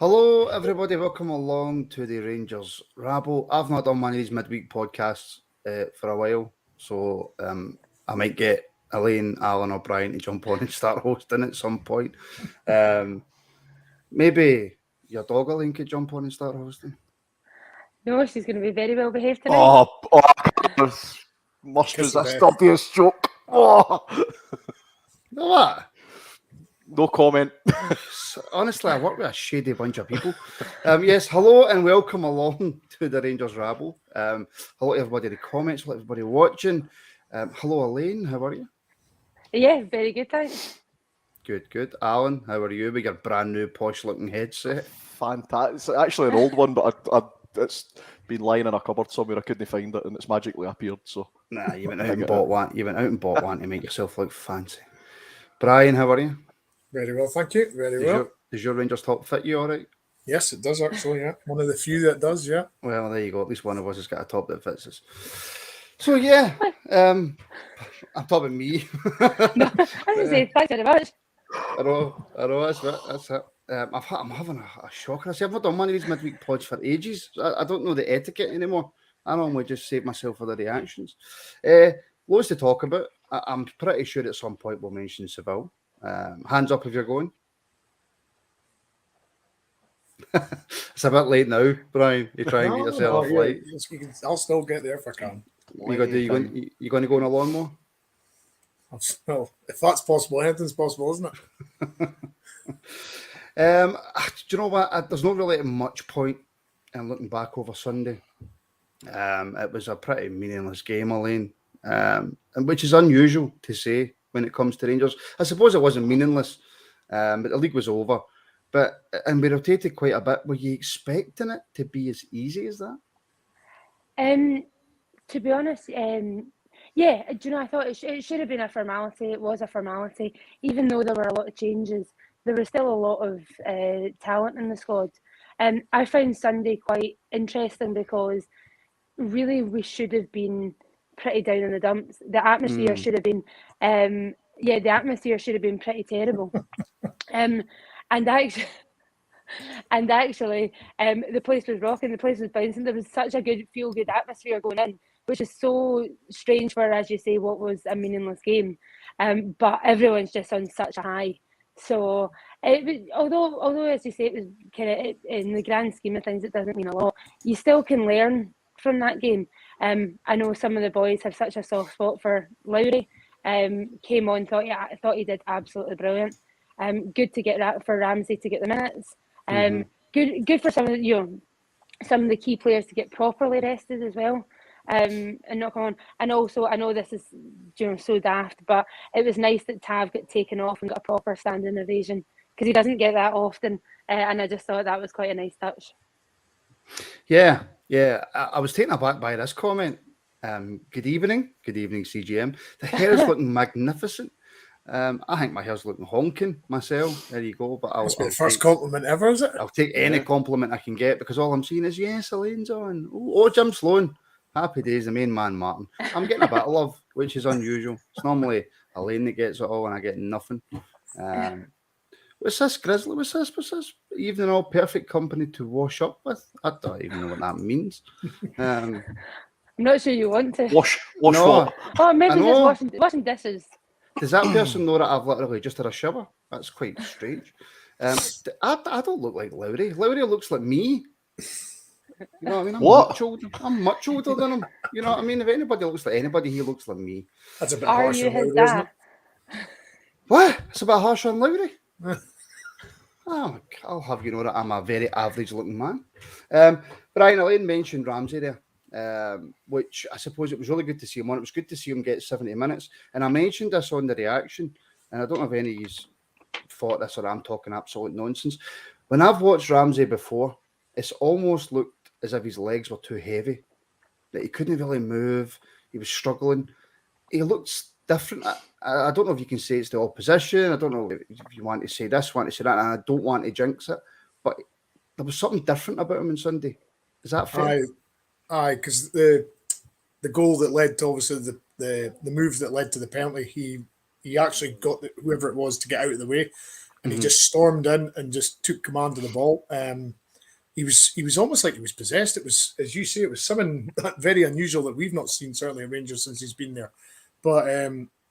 Hello, everybody. Welcome along to the Rangers Rabble. I've not done one of these midweek podcasts for a while, so I might get Elaine, Alan, or Brian to jump on and start hosting at some point. Maybe your dog, Elaine, could jump on and start hosting. No, she's going to be very well behaved tonight. Must resist the obvious joke. Oh. What? No comment. Honestly, I work with a shady bunch of people. Yes, hello and welcome along to the Rangers Rabble. Hello to everybody in the comments, hello to everybody watching. Hello, Elaine, how are you? Yeah, very good, thanks. Good. Alan, how are you with your brand new posh-looking headset? Fantastic. It's actually an old one, but it's been lying in a cupboard somewhere. I couldn't find it, and it's magically appeared. So Nah, you went out and bought one. You went out and bought one to make yourself look fancy. Brian, how are you? Very well, thank you. Very well. Does your Rangers top fit you all right? Yes, it does actually, yeah. One of the few that does, yeah. Well, there you go. At least one of us has got a top that fits us. So, yeah, I'm talking me. No, I was say thanks very much. I know, that's it. I'm having a shocker. I say I've not done one of these midweek pods for ages. I don't know the etiquette anymore. I normally just save myself for the reactions. Loads to talk about. I'm pretty sure at some point we'll mention Seville. Hands up if you're going. It's a bit late now, Brian. You try and get yourself a flight. I'll still get there if I can. You going to go on a lawnmower? Well, if that's possible, anything's possible, isn't it? Do you know what? There's not really much point in looking back over Sunday. It was a pretty meaningless game, Elaine, and which is unusual to say when it comes to Rangers. I suppose it wasn't meaningless, but the league was over. And we rotated quite a bit. Were you expecting it to be as easy as that? To be honest, yeah, do you know, I thought it should have been a formality. It was a formality. Even though there were a lot of changes, there was still a lot of talent in the squad. I found Sunday quite interesting because really we should have been pretty down in the dumps. The atmosphere should have been, the atmosphere should have been pretty terrible. And actually, the place was rocking, the place was bouncing. There was such a good, feel-good atmosphere going in, which is so strange for, as you say, what was a meaningless game. But everyone's just on such a high. So, although as you say, it was kind of in the grand scheme of things, it doesn't mean a lot. You still can learn from that game. I know some of the boys have such a soft spot for Lowry. Came on, thought he did absolutely brilliant. Good to get that for Ramsey to get the minutes. Good for some of the key players to get properly rested as well. And not come on. And also, I know this is so daft, but it was nice that Tav got taken off and got a proper standing ovation because he doesn't get that often. And I just thought that was quite a nice touch. Yeah. I was taken aback by this comment. Good evening, CGM. The hair is looking magnificent. I think my hair's looking honking myself. There you go. But That's the first compliment ever, is it? I'll take any compliment I can get because all I'm seeing is yes, Elaine's on. Oh, Jim Sloan. Happy days, the main man, Martin. I'm getting a bit of love, which is unusual. It's normally Elaine that gets it all and I get nothing. What's this, Grizzly? What's this? Evening all perfect company to wash up with? I don't even know what that means. I'm not sure you want to. Wash no. what? Oh, maybe just washing dishes. Does that person know that I've literally just had a shower? That's quite strange. I don't look like Lowry. Lowry looks like me. You know what I mean? I'm much older than him. You know what I mean? If anybody looks like anybody, he looks like me. That's a bit harsh on Lowry, isn't it? What? It's a bit harsh on Lowry? I'll have you know that I'm a very average-looking man. Brian, Elaine mentioned Ramsey there, which I suppose it was really good to see him on. It was good to see him get 70 minutes. And I mentioned this on the reaction, and I don't know if any of you thought this or I'm talking absolute nonsense. When I've watched Ramsey before, it's almost looked as if his legs were too heavy, that he couldn't really move. He was struggling. He looks different. I don't know if you can say it's the opposition. I don't know if you want to say this, want to say that, and I don't want to jinx it, but there was something different about him on Sunday. Is that fair? Aye, because the goal that led to obviously the move that led to the penalty, he actually got whoever it was to get out of the way, and he just stormed in and just took command of the ball. He was almost like he was possessed. It was, as you say, it was something very unusual that we've not seen, certainly at Rangers, since he's been there. But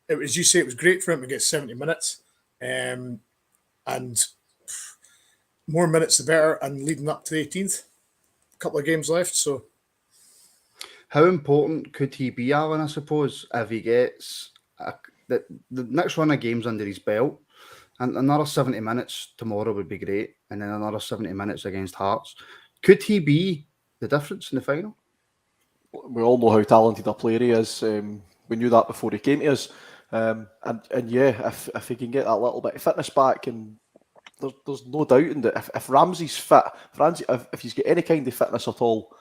it was, you say, it was great for him to get 70 minutes, and more minutes the better, and leading up to the 18th. A couple of games left, so. How important could he be, Alan, I suppose, if he gets the next run of games under his belt, and another 70 minutes tomorrow would be great, and then another 70 minutes against Hearts. Could he be the difference in the final? We all know how talented a player he is. We knew that before he came to us. And yeah, if he can get that little bit of fitness back, and there's no doubt in that if Ramsey's fit, if he's got any kind of fitness at all,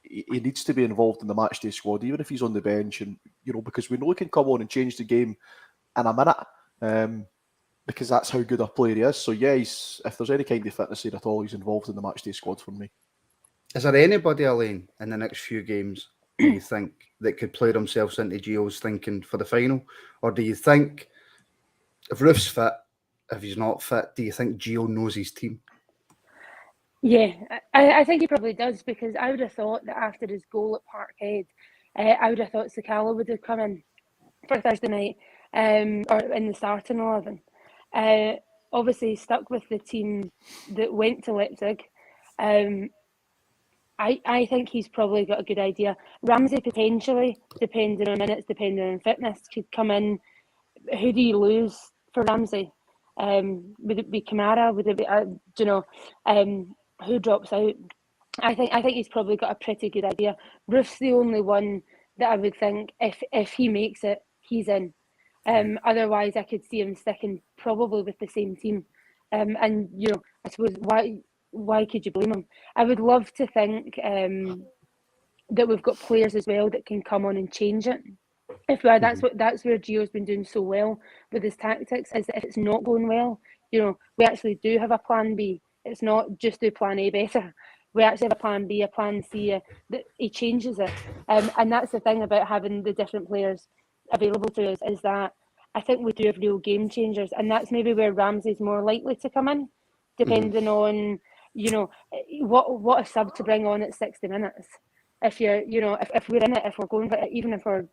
he needs to be involved in the matchday squad, even if he's on the bench, and because we know he can come on and change the game in a minute, because that's how good a player he is. So yeah, if there's any kind of fitness here at all, he's involved in the matchday squad for me. Is there anybody, Elaine, in the next few games do you think that could play themselves into Gio's thinking for the final? Or do you think if Roof's fit, if he's not fit, do you think Gio knows his team? Yeah, I think he probably does, because I would have thought that after his goal at Parkhead, I would have thought Sakala would have come in for Thursday night, or in the starting 11. Obviously, he stuck with the team that went to Leipzig. I think he's probably got a good idea. Ramsey potentially, depending on minutes, depending on fitness, could come in. Who do you lose for Ramsey? Would it be Kamara? Would it be who drops out? I think he's probably got a pretty good idea. Roof's the only one that I would think if he makes it, he's in. Otherwise, I could see him sticking probably with the same team. And I suppose why could you blame him? I would love to think that we've got players as well that can come on and change it. That's where Gio's been doing so well with his tactics, is that if it's not going well, we actually do have a plan B. It's not just do plan A better. We actually have a plan B, a plan C, that he changes it. And that's the thing about having the different players available to us, is that I think we do have real game changers, and that's maybe where Ramsey's more likely to come in, depending on what a sub to bring on at 60 minutes. If you're if we're in it, if we're going for it, even if we're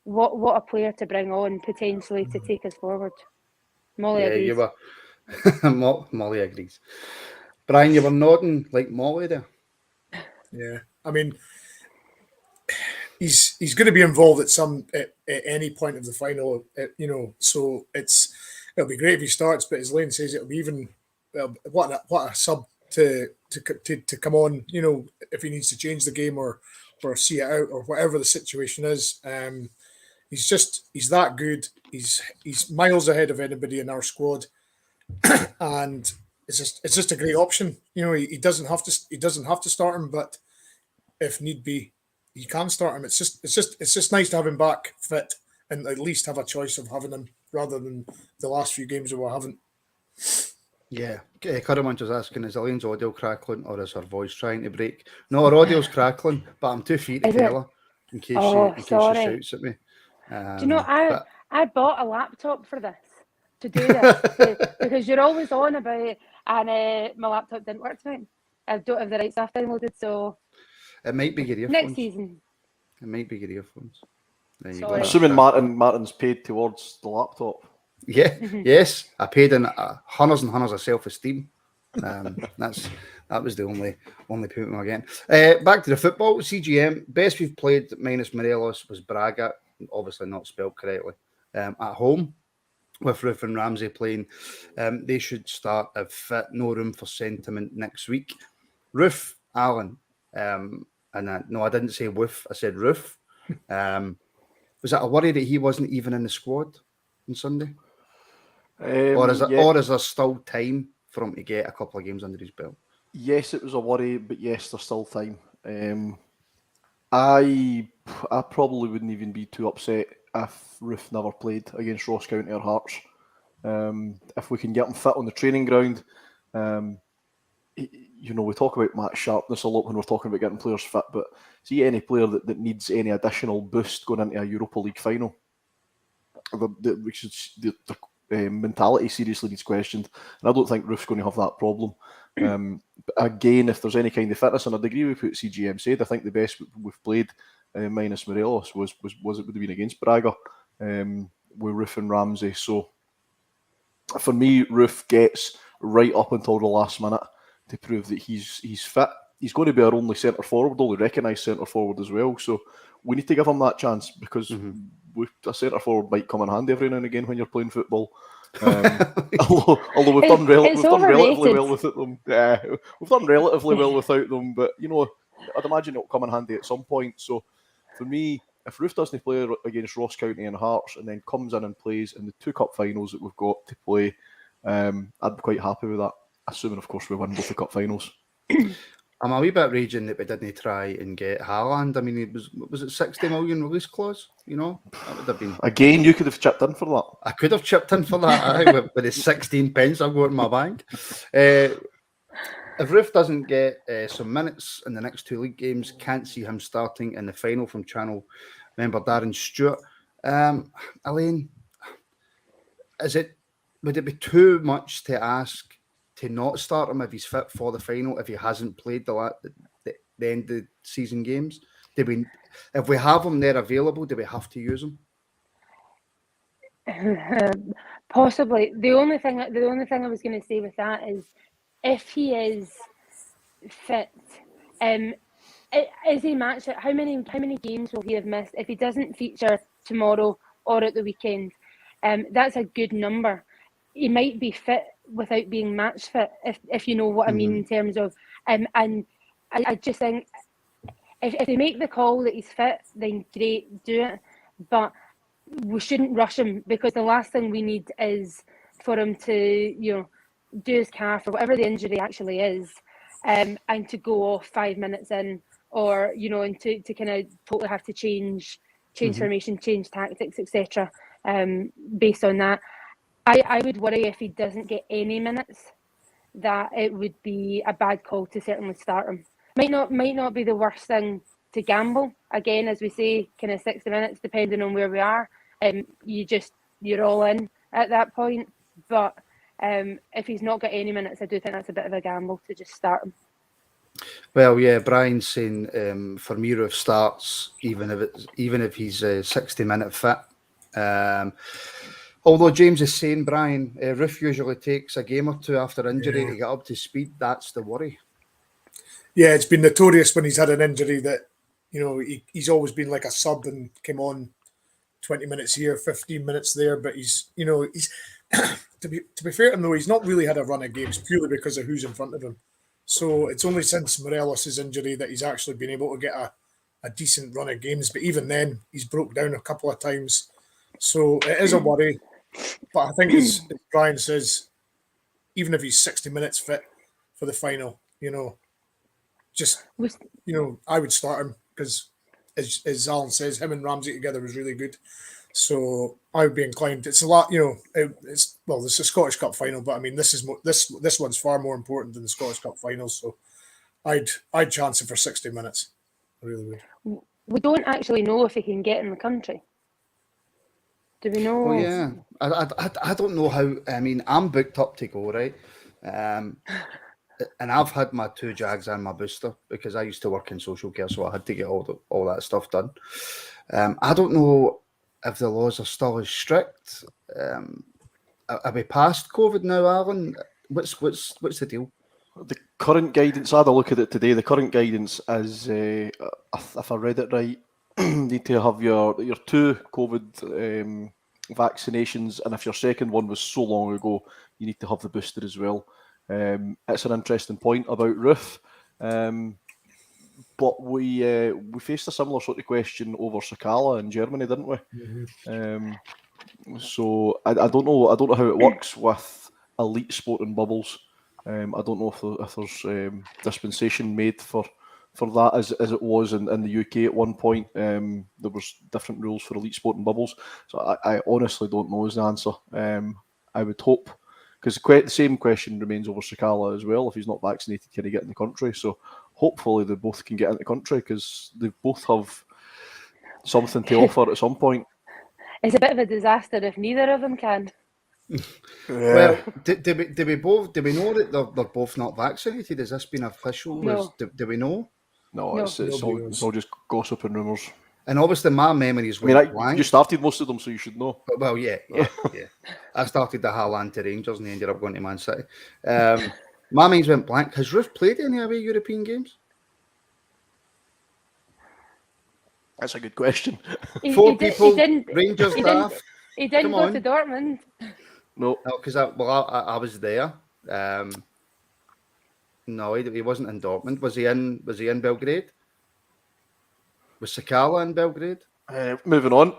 what a player to bring on potentially to take us forward. Molly agrees. Molly agrees. Brian, you were nodding like Molly there. Yeah, I mean, he's going to be involved at any point of the final, so it'll be great if he starts, but as Lane says, it'll be even what a sub to come on, if he needs to change the game or see it out or whatever the situation is. He's that good. He's miles ahead of anybody in our squad, and it's just a great option. He doesn't have to start him, but if need be, you can start him. It's just nice to have him back fit and at least have a choice of having him rather than the last few games we haven't. Yeah, Currywinch was asking, is Elaine's audio crackling or is her voice trying to break? No, her audio's crackling, but I'm too feet to tell her in case she shouts at me. Do you know, I bought a laptop for this, to do this, because you're always on about it, and my laptop didn't work tonight. I don't have the right stuff downloaded, so it might be your earphones. Next season. It might be your earphones. There you go. I'm assuming Martin's paid towards the laptop. Yeah, yes, I paid in hundreds and hundreds of self-esteem. That was the only payment I'm getting. Back to the football, CGM. Best we've played minus Morelos was Braga, obviously not spelled correctly. At home, with Roof and Ramsey playing, they should start at fit. No room for sentiment next week. Roof, Alan, no, I didn't say Woof. I said Roof. Was that a worry that he wasn't even in the squad on Sunday? Or is there still time for him to get a couple of games under his belt? Yes, it was a worry, but yes, there's still time. I probably wouldn't even be too upset if Roof never played against Ross County or Hearts. If we can get him fit on the training ground, we talk about match sharpness a lot when we're talking about getting players fit, but see any player that needs any additional boost going into a Europa League final, they're mentality seriously needs questioned, and I don't think Roof's going to have that problem. But again, if there's any kind of fitness, and I'd agree with what CGM said, I think the best we've played, minus Morelos, was it would have been against Braga, with Roof and Ramsey. So for me, Roof gets right up until the last minute to prove that he's fit. He's going to be our only centre forward, only recognised centre forward as well. So we need to give him that chance, because a centre forward might come in handy every now and again when you're playing football. Although we've done relatively well without them. We've done relatively well without them, but I'd imagine it'll come in handy at some point. So for me, if Roof doesn't play against Ross County and Hearts and then comes in and plays in the 2 cup finals that we've got to play, I'd be quite happy with that, assuming of course we win both the cup finals. I'm a wee bit raging that we didn't try and get Haaland. I mean, was it 60 million release clause? That would have been... Again, you could have chipped in for that. I could have chipped in for that, with the 16 pence I've got in my bank. If Roof doesn't get some minutes in the next 2 league games, can't see him starting in the final from Channel member Darren Stewart. Elaine, would it be too much to ask to not start him if he's fit for the final, if he hasn't played the end of the season games? If we have him there available, do we have to use him? Possibly. The only thing I was going to say with that is, if he is fit, is he match? How many games will he have missed if he doesn't feature tomorrow or at the weekend? That's a good number. He might be fit without being match fit, if you know what I mean, in terms of and I just think if they make the call that he's fit, then great, do it. But we shouldn't rush him, because the last thing we need is for him to do his calf or whatever the injury actually is, and to go off 5 minutes in, or and to kind of totally have to change formation, change tactics, etc. Based on that. I would worry if he doesn't get any minutes, that it would be a bad call to certainly start him. Might not be the worst thing to gamble. Again, as we say, kind of 60 minutes, depending on where we are. You're all in at that point. But if he's not got any minutes, I do think that's a bit of a gamble to just start him. Well, yeah, Brian's saying for me, Roof starts even if he's 60-minute fit. Although James is saying, Brian, Roof usually takes a game or 2 after injury to get up to speed. That's the worry. Yeah, it's been notorious when he's had an injury that, he's always been like a sub and came on 20 minutes here, 15 minutes there. But he's to be fair to him though, he's not really had a run of games purely because of who's in front of him. So it's only since Morelos' injury that he's actually been able to get a decent run of games. But even then, he's broke down a couple of times. So it is a worry. But I think, as Brian says, even if he's 60 minutes fit for the final, I would start him, because, as Alan says, him and Ramsey together was really good. So I would be inclined. It's a lot, it's a Scottish Cup final, but I mean, this one's far more important than the Scottish Cup final. So I'd chance him for 60 minutes. I really would. We don't actually know if he can get in the country. Do we know? Oh yeah, I don't know how. I mean, I'm booked up to go, right? And I've had my 2 Jags and my booster, because I used to work in social care, so I had to get all that stuff done. I don't know if the laws are still as strict. Are we past COVID now, Alan? What's the deal? The current guidance, I had a look at it today. The current guidance is, if I read it right, need to have your 2 COVID vaccinations, and if your second one was so long ago, you need to have the booster as well. It's an interesting point about Roof, but we faced a similar sort of question over Sakala in Germany, didn't we? Mm-hmm. So I don't know how it works with elite sporting bubbles. I don't know if there's dispensation made for that as it was in the UK at one point. There was different rules for elite sporting bubbles. So I honestly don't know is the answer. I would hope, because the same question remains over Sakala as well. If he's not vaccinated, can he get in the country? So hopefully they both can get in the country, because they both have something to offer at some point. It's a bit of a disaster if neither of them can. Well, do we know that they're both not vaccinated? Has this been official? No. Do we know? No, No. it's all just gossip and rumours. And obviously, my memories I mean, went blank. you started most of them, so you should know. Well, yeah. I started the Haaland to Rangers and ended up going to Man City. My minds went blank. Has Ruth played any away European games? That's a good question. Four people, He didn't. Rangers staff. He didn't Come go on. to Dortmund. No. No, because I was there. No, he wasn't in Dortmund. Was he in Belgrade? Was Sakala in Belgrade? Moving on.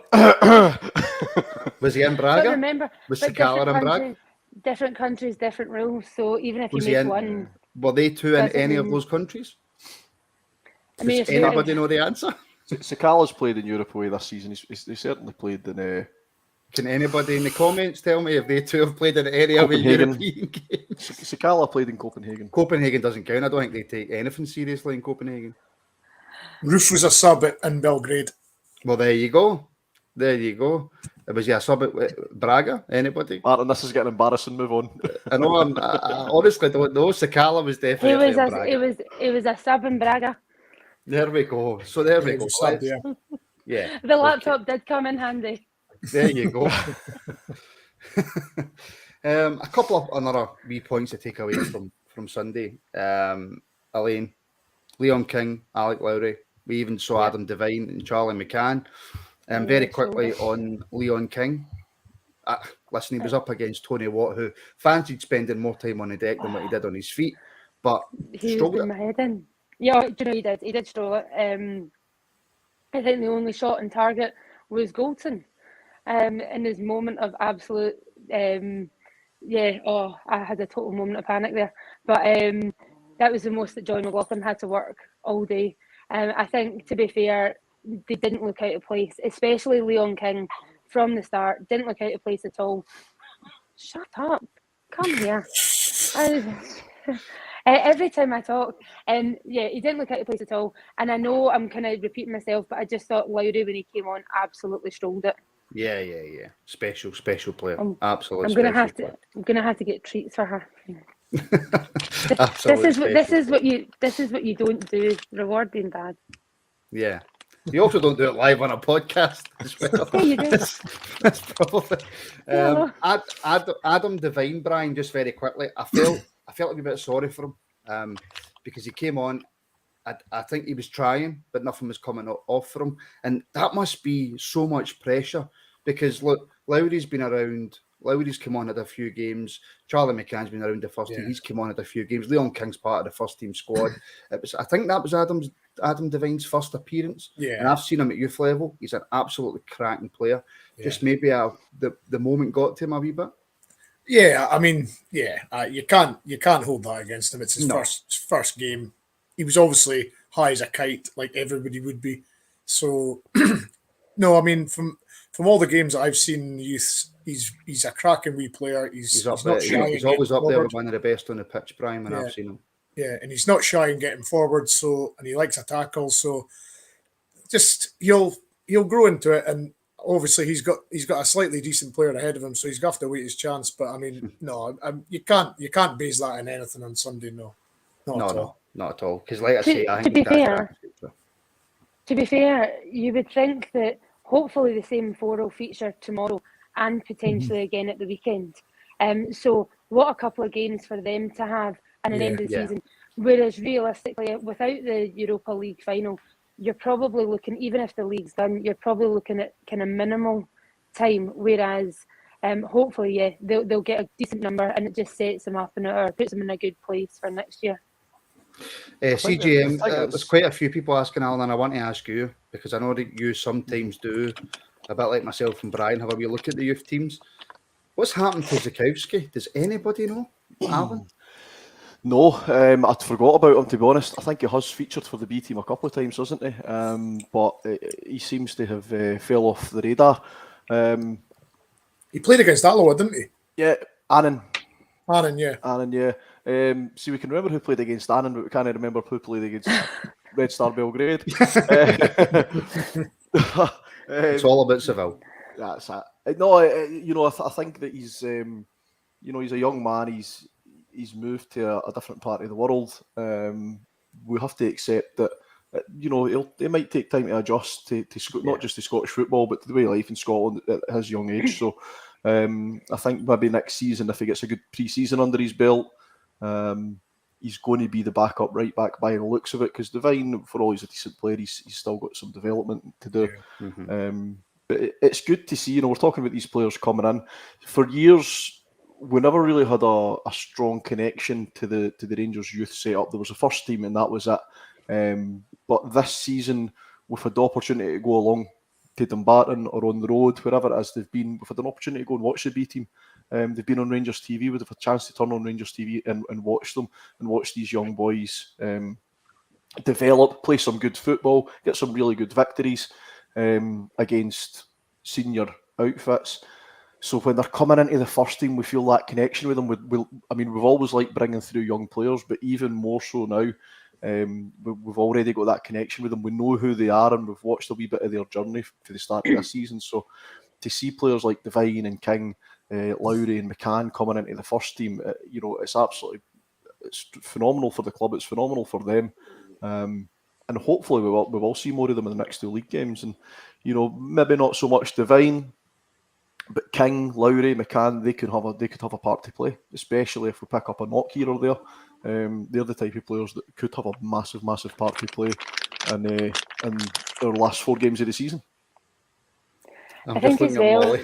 Was he in But Braga? remember, Was but Sakala in Braga? different countries, different rules. So even if Was you he miss in? one, Were they two in doesn't any of mean- those countries? I mean, Does if you're anybody know the answer? Sakala's played in Europe away this season. He certainly played in Can anybody in the comments tell me if they two have played in any of the Copenhagen. European games? Sakala played in Copenhagen. Copenhagen doesn't count. I don't think they take anything seriously in Copenhagen. Roof was a sub in Belgrade. Well, there you go. Was he a sub at Braga? Anybody? Martin, this is getting embarrassing. Move on. I know. I honestly don't know. Sakala was he definitely was in Braga. he was a sub in Braga. There we go. So there we He go. was a sub, yeah. Yeah. The laptop did come in handy. There you go. A couple of another wee points to take away from Sunday. Elaine, Leon King, Alec Lowry. We even saw Adam Devine and Charlie McCann. Very quickly on Leon King. Listen, he was up against Tony Watt, who fancied spending more time on the deck than what he did on his feet, but He struggled was it. my head in. Yeah, do you know he did? He did struggle it. I think the only shot on target was Goldson. In his moment of absolute, I had a total moment of panic there. But that was the most that John McLaughlin had to work all day. I think, to be fair, they didn't look out of place, especially Leon King from the start. Didn't look out of place at all. Shut up. Come here. Every time I talk, he didn't look out of place at all. And I know I'm kind of repeating myself, but I just thought Lowry, when he came on, absolutely strolled it. Yeah. Special player. Absolutely. I'm gonna have to get treats for her. Absolutely. This is what you don't do. Reward being bad. Yeah. You also don't do it live on a podcast as well. Yeah, you do. That's probably. Yeah. Adam Devine, Brian, just very quickly. I felt a bit sorry for him because he came on. I think he was trying, but nothing was coming off for him. And that must be so much pressure because, look, Lowry's been around. Lowry's come on at a few games. Charlie McCann's been around the first team. He's come on at a few games. Leon King's part of the first team squad. I think that was Adam Devine's first appearance. Yeah. And I've seen him at youth level. He's an absolutely cracking player. Yeah. Just maybe the moment got to him a wee bit. Yeah, I mean, you can't hold that against him. It's his first game. He was obviously high as a kite, like everybody would be. So, no, I mean, from all the games that I've seen in the youth, he's a cracking wee player. He's Up not there. shy. He's always up there forward. with one of the best on the pitch, Brian, when I've seen him. Yeah, and he's not shy in getting forward. So, and he likes a tackle. So, just he'll grow into it. And obviously, he's got a slightly decent player ahead of him, so he's got to wait his chance. But I mean, no, you can't base that on anything on Sunday. No, not at all. Not at all. Because, like I say, I To think be fair, you would think that hopefully the same four will feature tomorrow and potentially again at the weekend. So what a couple of games for them to have and an end of the season. Whereas realistically, without the Europa League final, you're probably looking, even if the league's done, you're probably looking at kind of minimal time. Whereas hopefully, they'll get a decent number and it just sets them up or puts them in a good place for next year. CGM, there's quite a few people asking, Alan, and I want to ask you, because I know that you sometimes do, a bit like myself and Brian, have a wee look at the youth teams. What's happened to Zakowski? Does anybody know, Alan? No, I'd forgot about him, to be honest. I think he has featured for the B team a couple of times, hasn't he? But he seems to have fell off the radar. He played against Alloa, didn't he? Yeah, Annan, yeah. See, we can remember who played against Annan, but we can't remember who played against Red Star Belgrade. It's all about Seville. That's it. No, I think that he's, he's a young man. He's moved to a different part of the world. We have to accept that. It might take time to adjust to not just to Scottish football, but to the way of life in Scotland at his young age. So, I think maybe next season, if he gets a good pre-season under his belt, he's going to be the backup right back by the looks of it. Because Devine, for all he's a decent player, he's still got some development to do. Yeah. Mm-hmm. But it's good to see. We're talking about these players coming in. For years, we never really had a strong connection to the Rangers youth setup. There was a first team, and that was it. But this season, we've had the opportunity to go along to Dumbarton or on the road, wherever it is they've been. We've had an opportunity to go and watch the B team. They've been on Rangers TV. We've had a chance to turn on Rangers TV and watch them and watch these young boys develop, play some good football, get some really good victories against senior outfits. So when they're coming into the first team, we feel that connection with them. We've always liked bringing through young players, but even more so now. We've already got that connection with them. We know who they are, and we've watched a wee bit of their journey for the start of this season. So to see players like Devine and King, Lowry and McCann coming into the first team, it's phenomenal for the club. It's phenomenal for them, and hopefully we will see more of them in the next two league games. And maybe not so much Devine, but King, Lowry, McCann, they could have a part to play, especially if we pick up a knock here or there. They're the type of players that could have a massive part to play in their last 4 games of the season. I'm just looking at Molly.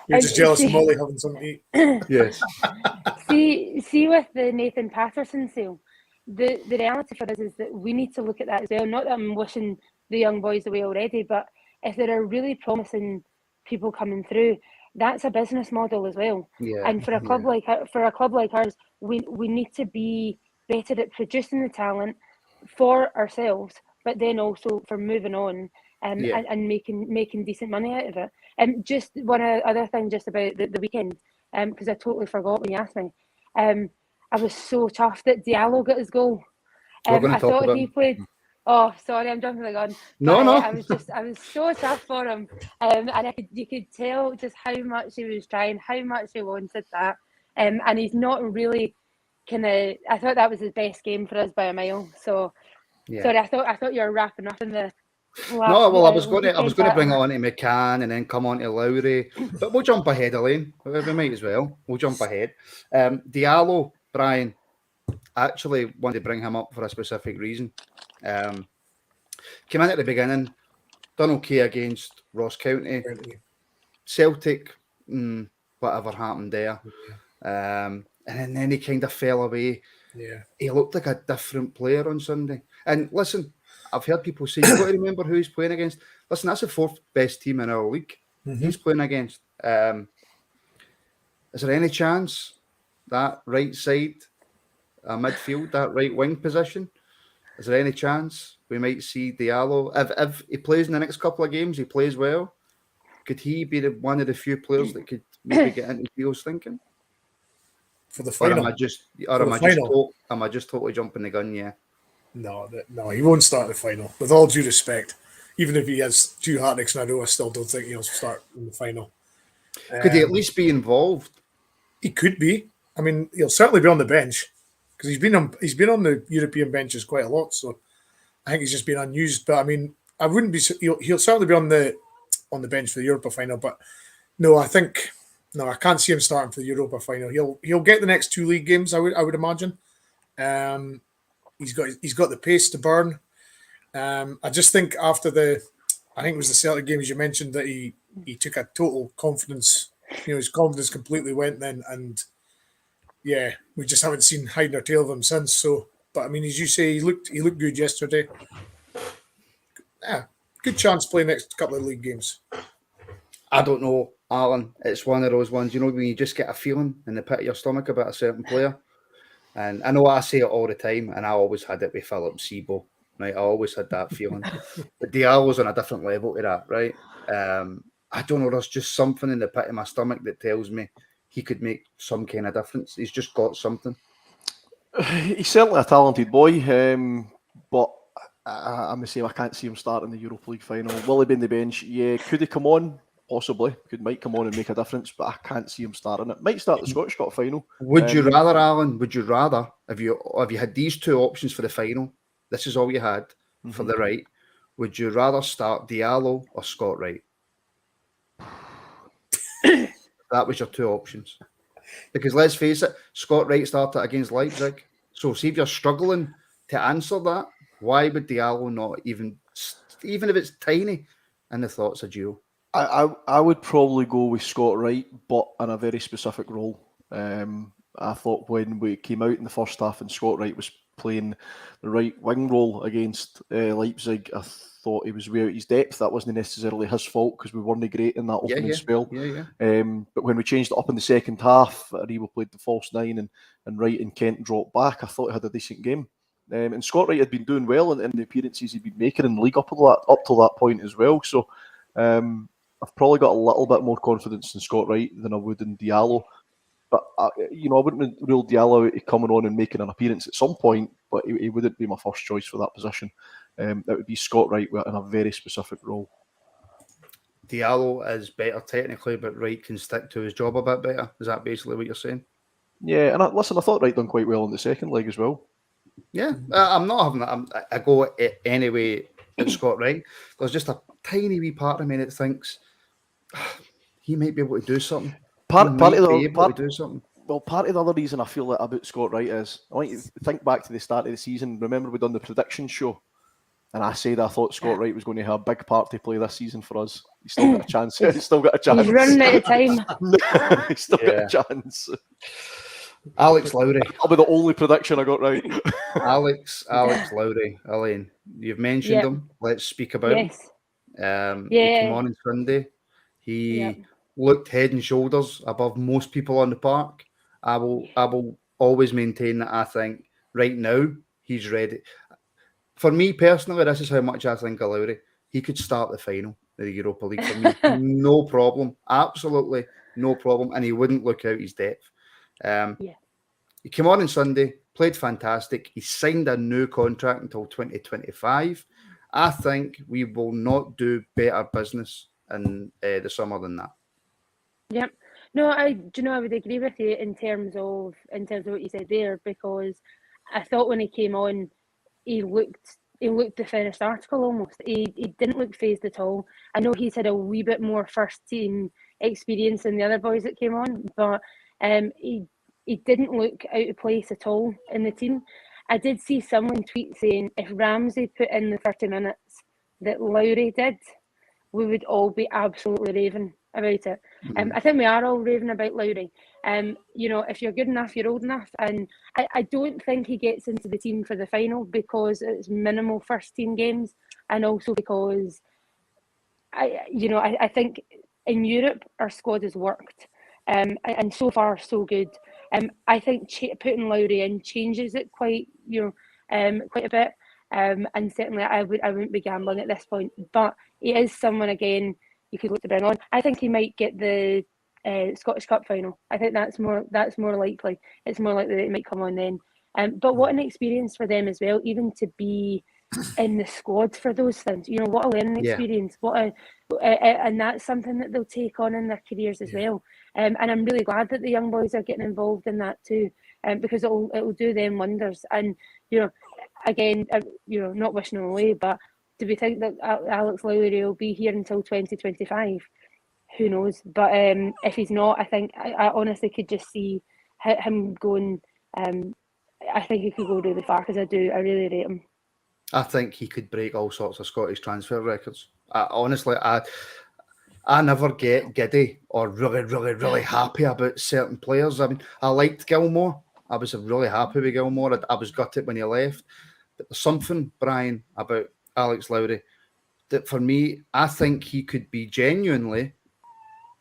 You're just jealous of Molly having something to eat. Yes. See with the Nathan Patterson sale, the reality for us is that we need to look at that as well. Not that I'm wishing the young boys away already, but if there are really promising people coming through, that's a business model as well. Yeah. And for a club like ours, we need to be better at producing the talent for ourselves, but then also for moving on and making decent money out of it. And just one other thing, just about the weekend, because I totally forgot when you asked me. I was so chuffed that Diallo got his goal. We're going to I talk thought about he him. played. Oh, sorry, I'm jumping the gun. No. I was so chuffed for him, and you could tell just how much he was trying, how much he wanted that, and he's not really I thought that was his best game for us by a mile. So, sorry, I thought you were wrapping up in the. No, well, I was going to bring it on to McCann and then come on to Lowry, but we'll jump ahead, Elaine. We might as well. We'll jump ahead. Diallo, Brian, actually wanted to bring him up for a specific reason. Came in at the beginning, done okay against Ross County, Celtic, whatever happened there, and then he kind of fell away. Yeah, he looked like a different player on Sunday. And listen, I've heard people say you've got to remember who he's playing against. Listen, that's the 4th best team in our league. He's playing against. Is there any chance that right side, midfield, that right wing position? Is there any chance we might see Diallo? If he plays in the next couple of games, he plays well. Could he be one of the few players that could maybe get into Theo's thinking for the final? Am I just totally jumping the gun? Yeah. No, he won't start the final. With all due respect, even if he has 2 hat-tricks in a row, I still don't think he'll start in the final. Could he at least be involved? He could be. I mean, he'll certainly be on the bench because he's been on the European benches quite a lot. So I think he's just been unused. But I mean, I wouldn't be. He'll certainly be on the bench for the Europa final. But no, I can't see him starting for the Europa final. He'll get the next 2 league games. I would imagine. He's got the pace to burn. I just think after I think it was the Celtic game, as you mentioned, that he took a total confidence. His confidence completely went then, and yeah, we just haven't seen hiding or tail of him since. So, but I mean, as you say, he looked good yesterday. Yeah, good chance to play next couple of league games. I don't know, Alan. It's one of those ones, when you just get a feeling in the pit of your stomach about a certain player. And I know I say it all the time, and I always had it with Philip Sebo, right? I always had that feeling. But Diallo's on a different level to that, right? I don't know, there's just something in the pit of my stomach that tells me he could make some kind of difference. He's just got something. He's certainly a talented boy, but I'm the same. I can't see him starting the Europa League final. Will he be in the bench? Yeah. Could he come on? Possibly. Might come on and make a difference, but I can't see him starting it. Might start the Scottish Cup final. Would you rather, Alan? Would you rather, if you had these two options for the final? This is all you had for the right. Would you rather start Diallo or Scott Wright? That was your two options. Because let's face it, Scott Wright started against Leipzig. So see if you're struggling to answer that, why would Diallo not even if it's tiny, in the thoughts of Gio? I would probably go with Scott Wright, but in a very specific role. I thought when we came out in the first half and Scott Wright was playing the right wing role against Leipzig, I thought he was way out his depth. That wasn't necessarily his fault because we weren't great in that opening spell. But when we changed it up in the second half, Aribo played the false nine and Wright and Kent dropped back. I thought he had a decent game. And Scott Wright had been doing well in the appearances he'd been making in the league up to that point as well. So I've probably got a little bit more confidence in Scott Wright than I would in Diallo. But, I wouldn't rule Diallo out coming on and making an appearance at some point, but he wouldn't be my first choice for that position. That would be Scott Wright in a very specific role. Diallo is better technically, but Wright can stick to his job a bit better. Is that basically what you're saying? Yeah, and I thought Wright done quite well in the second leg as well. Yeah, I'm not having that. I go anyway at Scott Wright. There's just a tiny wee part of me that thinks he might be able to do something. Part of the other reason I feel that about Scott Wright is, I want you to think back to the start of the season. Remember we done the prediction show, and I said I thought Scott Wright was going to have a big part to play this season for us. He's still got a chance. He's still got a chance. He's running out of time. He's still got a chance. Alex Lowry. That'll be the only prediction I got right. Alex Lowry. Elaine, you've mentioned him. Let's speak about him. He came on Sunday. He looked head and shoulders above most people on the park. I will always maintain that I think right now he's ready. For me personally, this is how much I think of Lowry. He could start the final of the Europa League for me. No problem. Absolutely no problem. And he wouldn't look out his depth. He came on Sunday, played fantastic. He signed a new contract until 2025. I think we will not do better business in the summer than that. Yep. No, I would agree with you in terms of what you said there, because I thought when he came on, he looked the finished article almost. He didn't look phased at all. I know he's had a wee bit more first team experience than the other boys that came on, but he didn't look out of place at all in the team. I did see someone tweet saying if Ramsey put in the 30 minutes that Lowry did, we would all be absolutely raving about it. I think we are all raving about Lowry. If you're good enough, you're old enough. And I don't think he gets into the team for the final because it's minimal first team games, and also because I think in Europe our squad has worked. And so far so good. I think putting Lowry in changes it quite a bit. And certainly I wouldn't be gambling at this point. But he is someone, again, you could look to bring on. I think he might get the Scottish Cup final. I think that's more likely. It's more likely that he might come on then. But what an experience for them as well, even to be in the squad for those things. What a learning experience. And that's something that they'll take on in their careers as well. And I'm really glad that the young boys are getting involved in that too, because it'll do them wonders. And again, not wishing him away, but do we think that Alex Lowry will be here until 2025? Who knows? But if he's not, I think I honestly could just see him going. I think he could go really far, because I really rate him. I think he could break all sorts of Scottish transfer records. Honestly, I never get giddy or really, really, really happy about certain players. I mean, I liked Gilmore. I was really happy with Gilmore. I was gutted when he left. But there's something, Brian, about Alex Lowry that for me, I think he could be genuinely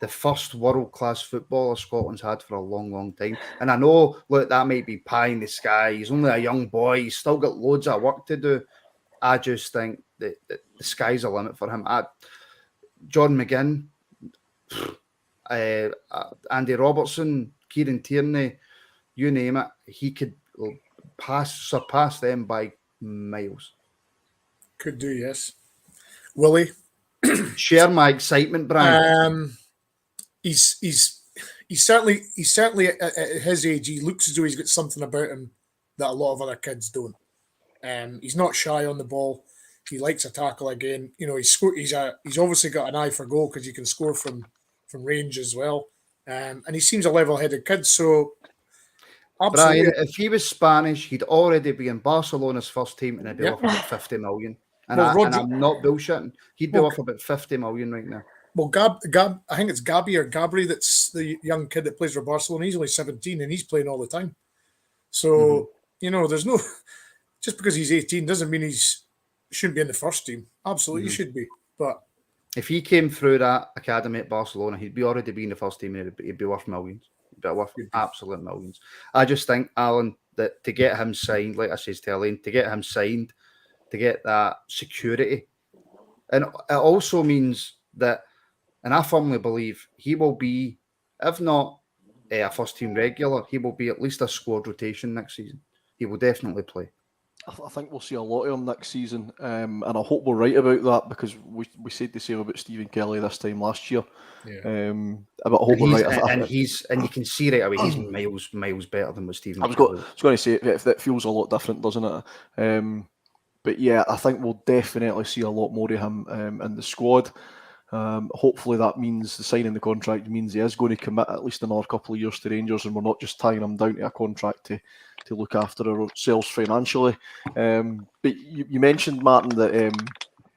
the first world-class footballer Scotland's had for a long, long time. And I know, look, that might be pie in the sky. He's only a young boy. He's still got loads of work to do. I just think that the sky's the limit for him. John McGinn, Andy Robertson, Kieran Tierney, you name it, he could surpass them by miles. Could do, yes. Willie? Share my excitement, Brian. He's certainly at his age, he looks as though he's got something about him that a lot of other kids don't. He's not shy on the ball. He likes a tackle again. You know, he's obviously got an eye for goal because he can score from range as well. And he seems a level-headed kid. So, absolutely. Brian, if he was Spanish, he'd already be in Barcelona's first team and he'd be worth about 50 million. And, and I'm not bullshitting. He'd be worth about 50 million right now. Well, I think it's Gabri that's the young kid that plays for Barcelona. He's only 17 and he's playing all the time. So, you know, there's no... Just because he's 18 doesn't mean shouldn't be in the first team. Absolutely should be. But if he came through that academy at Barcelona, he'd already be in the first team and he'd be worth millions. He'd be worth absolute millions. I just think, Alan, that to get him signed, like I said to Elaine, to get him signed, to get that security, and it also means that, and I firmly believe he will be, if not a first team regular, he will be at least a squad rotation next season. He will definitely play. I think we'll see a lot of him next season, and I hope we're right about that because we said the same about Stephen Kelly this time last year. Yeah. But I hope we're right. And you can see right away he's miles better than what Stephen. I was going to say that feels a lot different, doesn't it? But yeah, I think we'll definitely see a lot more of him in the squad. Hopefully that means the signing the contract means he is going to commit at least another couple of years to Rangers, and we're not just tying him down to a contract to look after ourselves financially. But you mentioned, Martin, that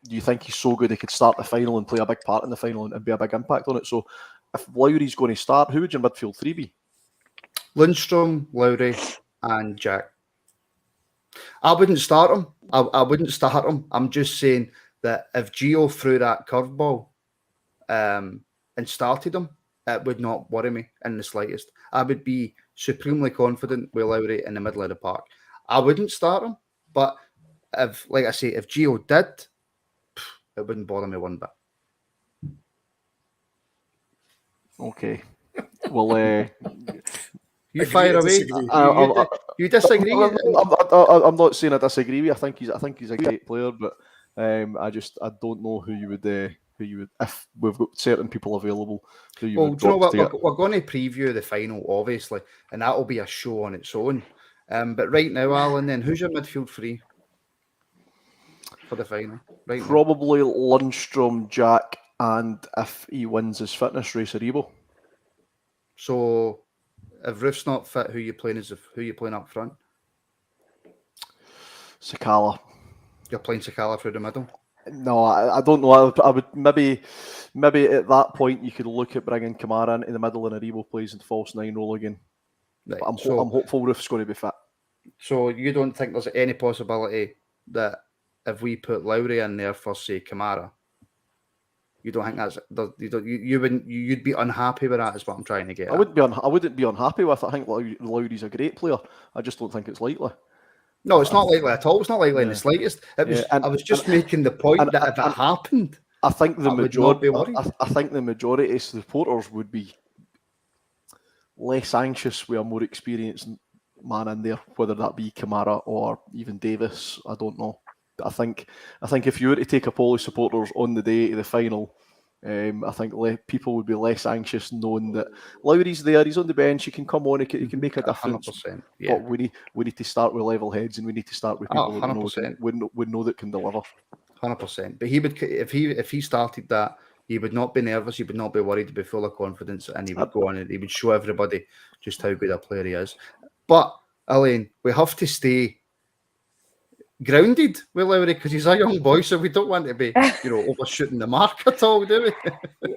you think he's so good he could start the final and play a big part in the final and be a big impact on it. So if Lowry's going to start, who would your midfield three be? Lundstrom, Lowry and Jack. I wouldn't start him. I wouldn't start him. I'm just saying that if Gio threw that curveball and started him, it would not worry me in the slightest. I would be supremely confident with Lowry in the middle of the park. I wouldn't start him, but if Gio did, it wouldn't bother me one bit. Okay. Well, you fire away. You disagree? I'm not saying I disagree with you. I think he's a great player, but I don't know who you would if we've got certain people available. Who you would drop to we're going to preview the final, obviously, and that will be a show on its own. But right now, Alan, then who's your midfield three for the final? Right Probably now. Lundstrom, Jack, and if he wins his fitness race, Aribo. So, if Roof's not fit, who you playing up front? Sakala. You're playing Sakala through the middle? No, I don't know. I would maybe at that point you could look at bringing Kamara into the middle and Aribo plays in the false nine role again. Right. But I'm hopeful Roof's going to be fit. So you don't think there's any possibility that if we put Lowry in there for, say, Kamara, you don't think you'd be unhappy with that? Is what I'm trying to get. I wouldn't be unhappy with it. I think Lowry's a great player. I just don't think it's likely. No, it's not likely at all. It's not likely in the slightest. I was just making the point that if it happened, I think the majority of supporters would be less anxious with a more experienced man in there, whether that be Kamara or even Davis. I don't know. I think if you were to take a poll of supporters on the day of the final, I think people would be less anxious knowing that Lowry's there, he's on the bench, he can come on, he can make a difference. 100%, yeah. But we need to start with level heads, and we need to start with people that we know that can deliver. 100%. But he would, if he started that, he would not be nervous, he would not be worried, he'd be full of confidence, and he would go on and he would show everybody just how good a player he is. But Elaine, we have to stay grounded with Lowry because he's a young boy, so we don't want to be, overshooting the mark at all, do we?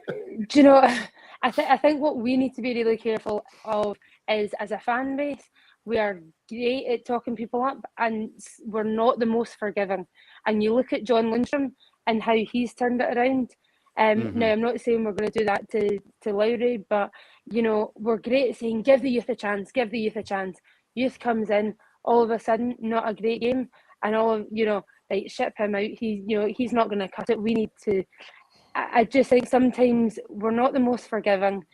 Do you know? I think what we need to be really careful of is, as a fan base, we are great at talking people up, and we're not the most forgiving. And you look at John Lundstrom and how he's turned it around. Now, I'm not saying we're going to do that to Lowry, but we're great at saying give the youth a chance, give the youth a chance. Youth comes in, all of a sudden, not a great game. And all of ship him out. He's not going to cut it. We need to. I just think sometimes we're not the most forgiving.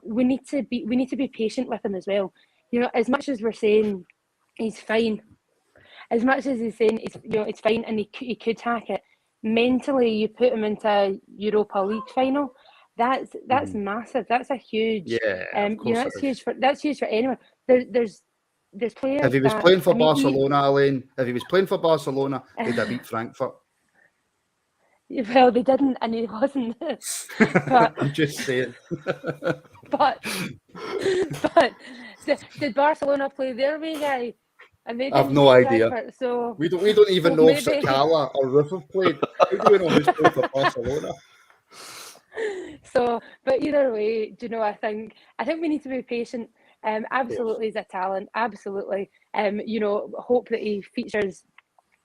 We need to be patient with him as well. As much as we're saying he's fine, as much as he's saying it's fine and he could hack it, mentally you put him into a Europa League final. That's massive. That's a huge. Of course that's huge for anyone. There's players. If he was playing for Barcelona, Elaine, if he was playing for Barcelona, they'd have beat Frankfurt. Well, they didn't, and he wasn't. But I'm just saying. but did Barcelona play their way, guy? And they I've no idea. Frankfurt, so we don't even know if maybe... Sakala or Roof have played. How do we know who's playing for Barcelona? So, but either way, do you know? I think we need to be patient. Absolutely, he's a talent. Absolutely. Hope that he features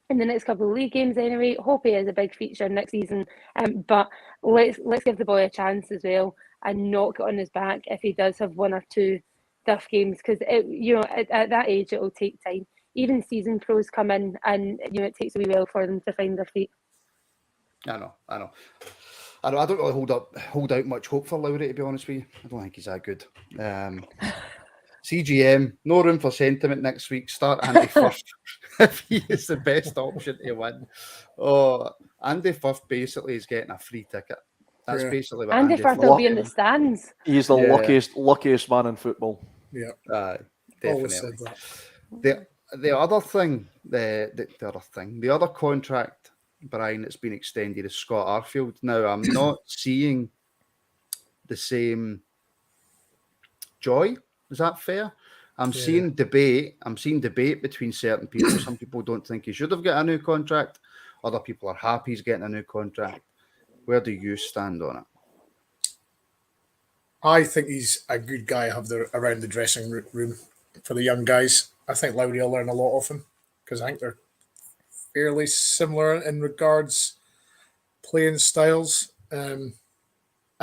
in the next couple of league games anyway. Hope he is a big feature next season. But let's give the boy a chance as well and not get on his back if he does have one or two tough games, because at that age it will take time. Even season pros come in and it takes a wee while for them to find their feet. I know. I don't really hold out much hope for Lowry, to be honest with you. I don't think he's that good. CGM, no room for sentiment next week. Start Andy Firth if he is the best option to win. Oh, Andy Firth basically is getting a free ticket. That's basically what Andy Firth will be in the stands. He's the luckiest man in football. Yeah, definitely. The other contract, Brian, that's been extended is Scott Arfield. Now, I'm not seeing the same joy. Is that fair? I'm seeing debate. I'm seeing debate between certain people. Some people don't think he should have got a new contract. Other people are happy he's getting a new contract. Where do you stand on it? I think he's a good guy to have around the dressing room for the young guys. I think Lowry will learn a lot of him because I think they're fairly similar in regards playing styles. I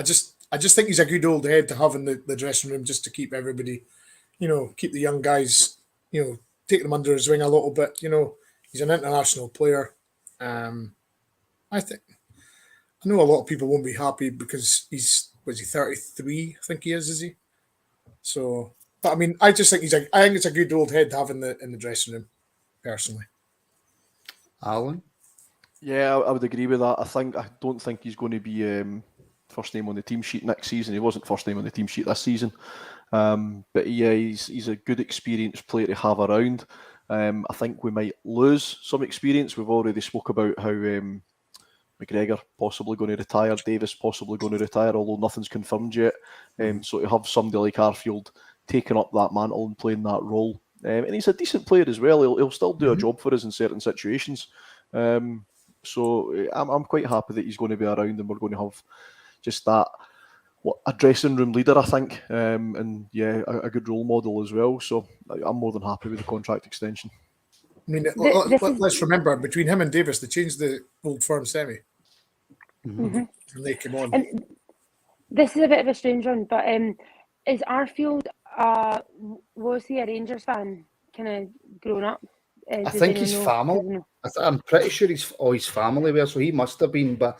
just think he's a good old head to have in the dressing room just to keep everybody, keep the young guys, take them under his wing a little bit. He's an international player. I know a lot of people won't be happy because was he 33? I think he is he? So, but I mean, I just think I think it's a good old head to have in the dressing room, personally. Alan? Yeah, I would agree with that. I don't think he's going to be first name on the team sheet next season. He wasn't first name on the team sheet this season. But yeah, he's a good experienced player to have around. I think we might lose some experience. We've already spoke about how McGregor possibly going to retire, Davis possibly going to retire, although nothing's confirmed yet. So to have somebody like Arfield taking up that mantle and playing that role. And he's a decent player as well. He'll still do a job for us in certain situations. So I'm quite happy that he's going to be around and we're going to have just that, a dressing room leader, I think, and yeah, a good role model as well. So I'm more than happy with the contract extension. I mean, let's remember, between him and Davis, they changed the Old Firm semi. And they came on. And this is a bit of a strange one, but is Arfield, was he a Rangers fan, kind of grown up? I think his family. I'm pretty sure his family were, so he must have been, but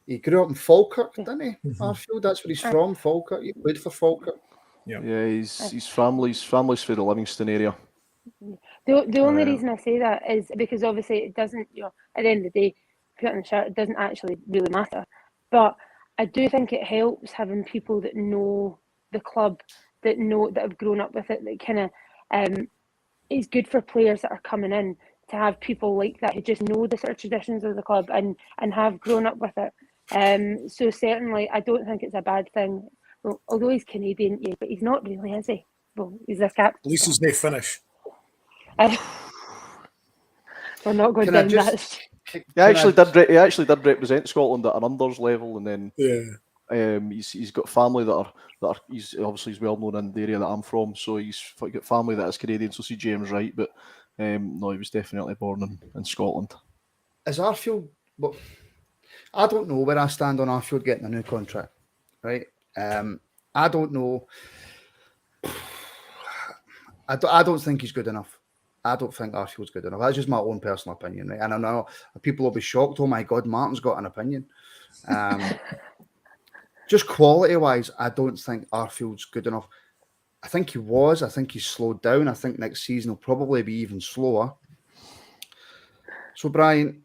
he grew up in Falkirk, didn't he? Arfield, that's where he's from, Falkirk. He played for Falkirk. Yeah, his family's for the Livingston area. The only reason I say that is because obviously it doesn't, at the end of the day, put on the shirt, it doesn't actually really matter. But I do think it helps having people that know the club, that have grown up with it, that kind of, it's good for players that are coming in to have people like that who just know the sort of traditions of the club and have grown up with it. So certainly, I don't think it's a bad thing. Well, although he's Canadian, but he's not really, is he? Well, he's a captain. At least he's no Finnish. We're not going down that. He actually did represent Scotland at an unders level, and then he's got family that are he's well known in the area that I'm from, so he's got family that is Canadian. So CJM's right, but no, he was definitely born in Scotland. Is Arfield? Well, I don't know where I stand on Arfield getting a new contract, right? I don't know. I don't think he's good enough. I don't think Arfield's good enough. That's just my own personal opinion, right? And I know people will be shocked. Oh my God, Martin's got an opinion. Just quality-wise, I don't think Arfield's good enough. I think he was. I think he's slowed down. I think next season will probably be even slower. So, Brian,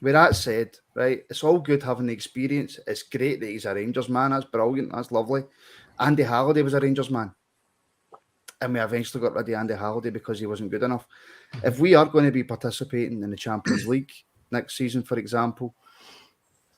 with that said, right, it's all good having the experience. It's great that he's a Rangers man. That's brilliant. That's lovely. Andy Halliday was a Rangers man. And we eventually got rid of Andy Halliday because he wasn't good enough. If we are going to be participating in the Champions League next season, for example,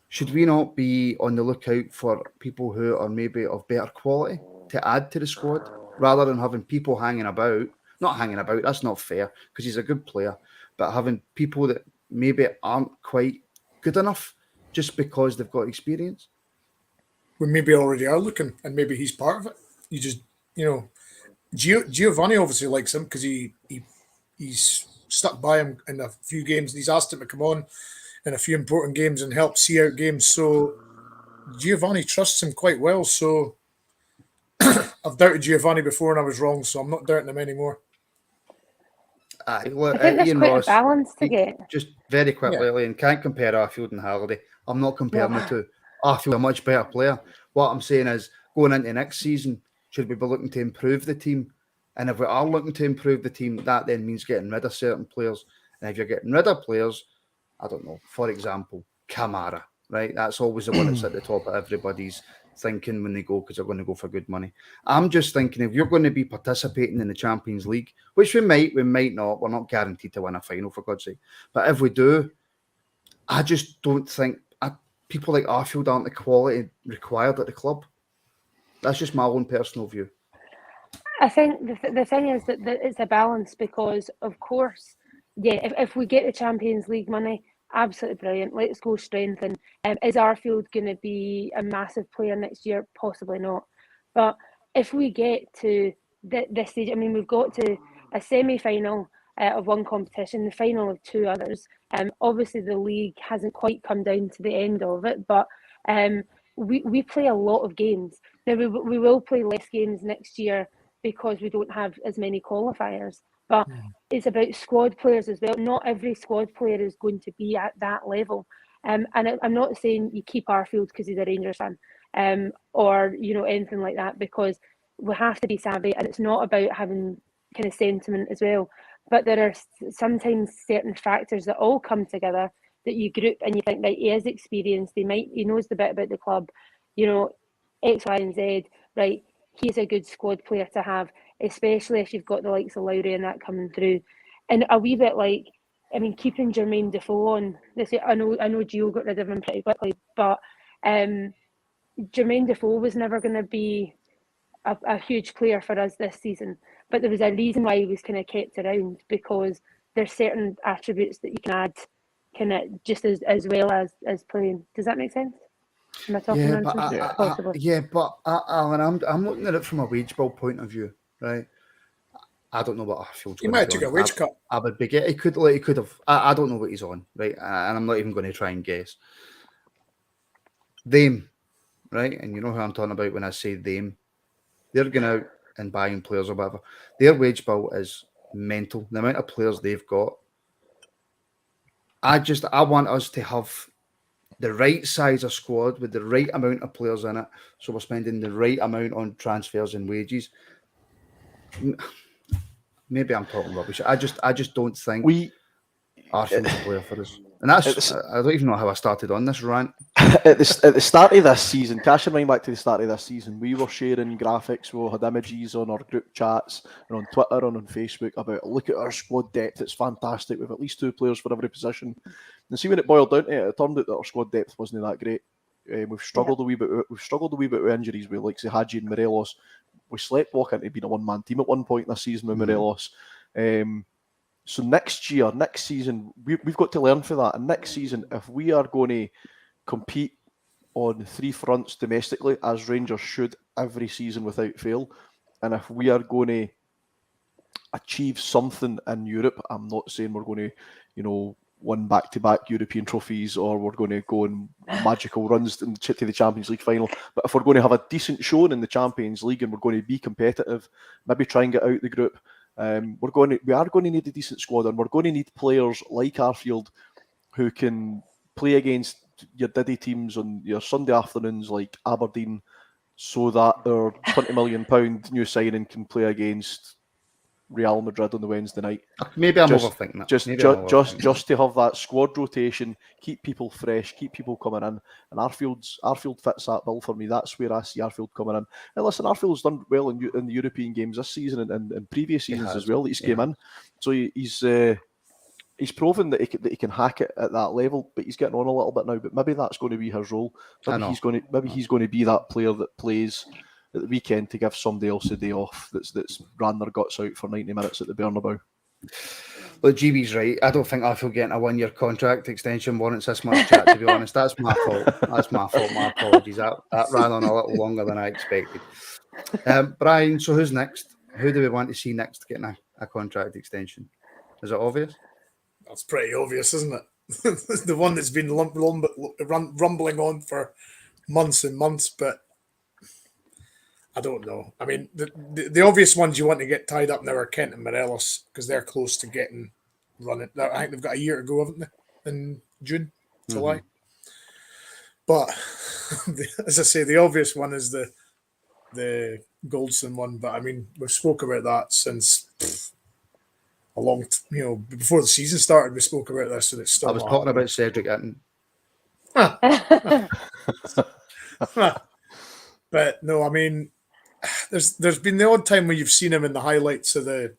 should we not be on the lookout for people who are maybe of better quality to add to the squad rather than having people hanging about? Not hanging about, that's not fair because he's a good player, but having people that maybe aren't quite good enough just because they've got experience? We maybe already are looking, and maybe he's part of it. You just, Giovanni obviously likes him because he's stuck by him in a few games. He's asked him to come on in a few important games and help see out games. So Giovanni trusts him quite well. So I've doubted Giovanni before and I was wrong, so I'm not doubting him anymore. Look, I think there's Ian quite Ross, a balance to get. just very quickly, and can't compare Arfield and Halliday. I'm not comparing the two. Arfield's a much better player. What I'm saying is, going into next season, should we be looking to improve the team? And if we are looking to improve the team, that then means getting rid of certain players. And if you're getting rid of players, I don't know, for example, Kamara, right? That's always the one that's at the top of everybody's thinking when they go because they're going to go for good money. I'm just thinking if you're going to be participating in the Champions League, which we might not. We're not guaranteed to win a final, for God's sake. But if we do, I just don't think people like Arfield aren't the quality required at the club. That's just my own personal view. I think the thing is that it's a balance because, of course, if we get the Champions League money, absolutely brilliant. Let's go strengthen. Is Arfield going to be a massive player next year? Possibly not. But if we get to this stage, I mean, we've got to a semi-final of one competition, the final of two others. Obviously, the league hasn't quite come down to the end of it, but we play a lot of games. Now, we will play less games next year because we don't have as many qualifiers. But it's about squad players as well. Not every squad player is going to be at that level. And I'm not saying you keep Arfield because he's a Rangers fan, or anything like that, because we have to be savvy, and it's not about having kind of sentiment as well. But there are sometimes certain factors that all come together that you group and you think, right, he is experienced, he knows the bit about the club, X, Y, and Z, right? He's a good squad player to have, especially if you've got the likes of Lowry and that coming through. And a wee bit like, I mean, keeping Jermaine Defoe on this year, I know Gio got rid of him pretty quickly, but Jermaine Defoe was never going to be a huge player for us this season. But there was a reason why he was kind of kept around, because there's certain attributes that you can add kind of just as well as playing. Does that make sense? Am I talking nonsense? But Alan, I'm looking at it from a wage bill point of view, right? I don't know what Arfield's He going might have to took a wage cut. I would be he could have. I don't know what he's on, right? And I'm not even going to try and guess. Them, right? And you know who I'm talking about when I say them. They're going out and buying players or whatever. Their wage bill is mental. The amount of players they've got. I want us to have the right size of squad with the right amount of players in it, so we're spending the right amount on transfers and wages. Maybe I'm talking rubbish. I just don't think Arsenal's a player for us. And that's I don't even know how I started on this rant. At the start of this season, cast your mind back to the start of this season, we were sharing graphics, we had images on our group chats and on Twitter and on Facebook about, look at our squad depth, it's fantastic, we've at least 2 players for every position. And see, when it boiled down to it, it turned out that our squad depth wasn't that great. We've struggled a wee bit with injuries with like Haji and Morelos. We sleptwalk into being a one-man team at one point this season with Morelos. So next season, we've got to learn for that. And next season, if we are going to compete on 3 fronts domestically, as Rangers should every season without fail, and if we are going to achieve something in Europe, I'm not saying we're going to, win back-to-back European trophies or we're going to go on magical runs to the Champions League final, but if we're going to have a decent showing in the Champions League and we're going to be competitive, maybe try and get out the group, we are going to need a decent squad, and we're going to need players like Arfield who can play against your Diddy teams on your Sunday afternoons like Aberdeen, so that our £20 million new signing can play against Real Madrid on the Wednesday night. Maybe I'm overthinking that. Just to have that squad rotation, keep people fresh, keep people coming in, and Arfield fits that bill for me. That's where I see Arfield coming in. And listen, Arfield's done well in the European games this season and previous seasons as well that he's came in. So he's proven that he can hack it at that level, but he's getting on a little bit now. But maybe that's going to be his role. Maybe he's going to be that player that plays at the weekend to give somebody else a day off that's ran their guts out for 90 minutes at the Bernabeu. Look, GB's right. I don't think Arfield getting a 1-year contract extension warrants this much chat, to be honest. That's my fault. My apologies. That ran on a little longer than I expected. Brian, so who's next? Who do we want to see next getting a contract extension? Is it obvious? That's pretty obvious, isn't it? The one that's been rumbling on for months and months, but I don't know. I mean, the obvious ones you want to get tied up now are Kent and Morelos because they're close to getting running. I think they've got a year to go, haven't they? In June, July. But as I say, the obvious one is the Goldson one. But I mean, we've spoke about that since a long, before the season started. We spoke about this, and it's still. I was talking about Cedric Itten. But no, I mean, there's been the odd time where you've seen him in the highlights of the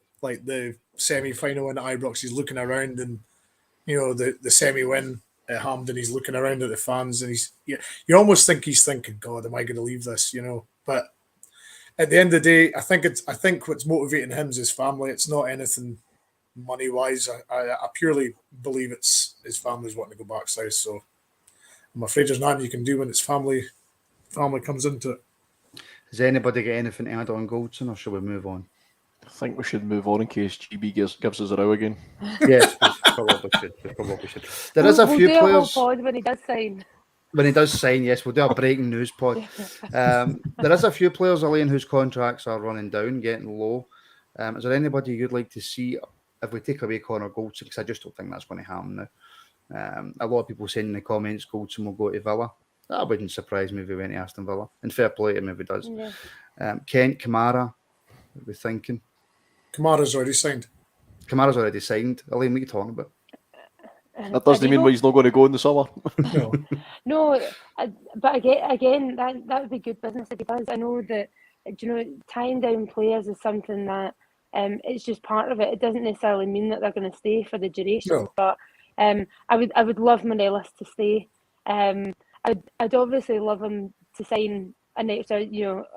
semi-final in Ibrox. He's looking around, and the semi-win at Hampden, he's looking around at the fans, and you almost think he's thinking, "God, am I going to leave this?" But at the end of the day, I think what's motivating him is his family. It's not anything money-wise. I purely believe it's his family's wanting to go back south. So I'm afraid there's nothing you can do when it's family comes into it. Has anybody got anything to add on Goldson, or shall we move on? I think we should move on in case GB gives us a row again. Yes, we probably should. There is a few players. Pod when he does sign. When he does sign, yes, we'll do a breaking news pod. There is a few players, Elaine, whose contracts are running down, getting low. Is there anybody you'd like to see if we take away Connor Goldson? Because I just don't think that's going to happen now. A lot of people saying in the comments Goldson will go to Villa. That wouldn't surprise me if he went to Aston Villa. And fair play to him if he does. Yeah. Kent, Kamara, what are we thinking? Kamara's already signed. Elaine, what are you talking about? That doesn't mean he's not going to go in the summer. No, but again, that would be good business if he does. I know that, tying down players is something that it's just part of it. It doesn't necessarily mean that they're going to stay for the duration. No. But I would love Morelos to stay. I'd obviously love him to sign an extra,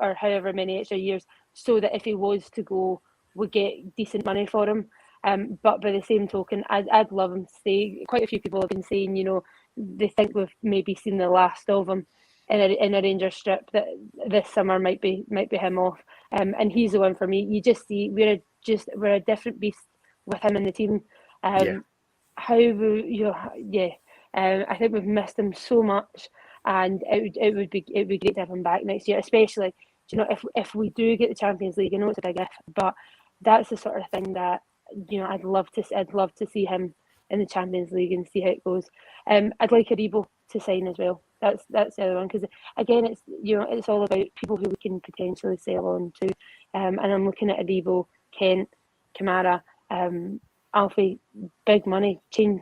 or however many extra years, so that if he was to go, we get decent money for him. But by the same token, I'd love him to stay. Quite a few people have been saying, they think we've maybe seen the last of him in a Rangers strip, that this summer might be him off. And he's the one for me. You just see we're a different beast with him in the team. I think we've missed him so much, and it would be great to have him back next year, especially if we do get the Champions League. I know it's a big if, but that's the sort of thing that I'd love to see him in the Champions League and see how it goes. I'd like Aribo to sign as well. That's the other one, because again, it's it's all about people who we can potentially sell on to, and I'm looking at Aribo, Kent, Kamara, Alfie, big money. Change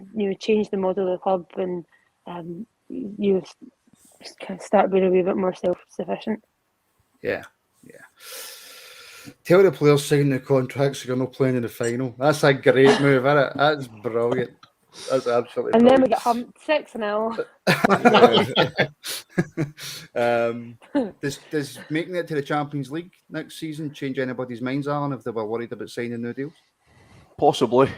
the model of the club, and you kind of start being a wee bit more self-sufficient. Yeah. Tell the players signing the contracts so you're not playing in the final. That's a great move, isn't it? That's brilliant. That's absolutely and brilliant. Then we get humped 6-0. Does making it to the Champions League next season change anybody's minds, Alan, if they were worried about signing new deals? Possibly.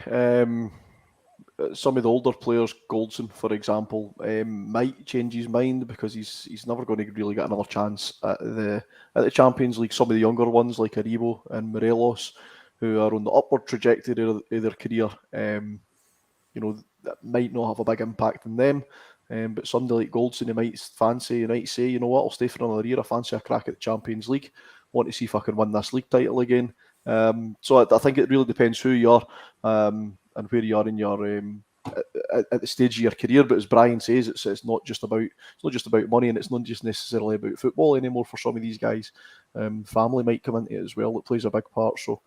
Some of the older players, Goldson, for example, might change his mind because he's never going to really get another chance at the Champions League. Some of the younger ones, like Aribo and Morelos, who are on the upward trajectory of their career, that might not have a big impact on them. But somebody like Goldson, he might say, you know what, I'll stay for another year. I fancy a crack at the Champions League. Want to see if I can win this league title again. So I think it really depends who you are and where you are in your at the stage of your career. But as Brian says, it's not just about money, and it's not just necessarily about football anymore for some of these guys. Family might come into it as well. It plays a big part. So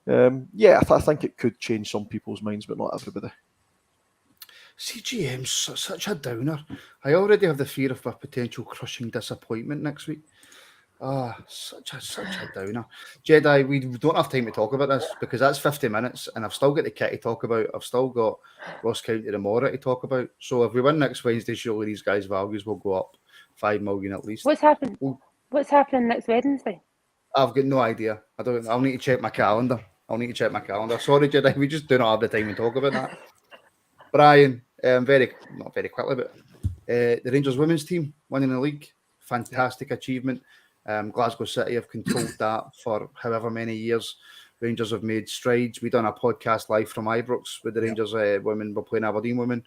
I think it could change some people's minds, but not everybody. CGM's such a downer. I already have the fear of a potential crushing disappointment next week. Such a downer. Jedi, we don't have time to talk about this because that's 50 minutes and I've still got the kit to talk about. I've still got Ross County tomorrow to talk about. So if we win next Wednesday, surely these guys' values will go up 5 million at least. What's happening next Wednesday? I've got no idea. I'll need to check my calendar. Sorry, Jedi, we just do not have the time to talk about that. Brian, not very quickly, but the Rangers women's team winning the league, fantastic achievement. Glasgow City have controlled that for however many years. Rangers have made strides. We done a podcast live from Ibrox with the Rangers women. We're playing Aberdeen women.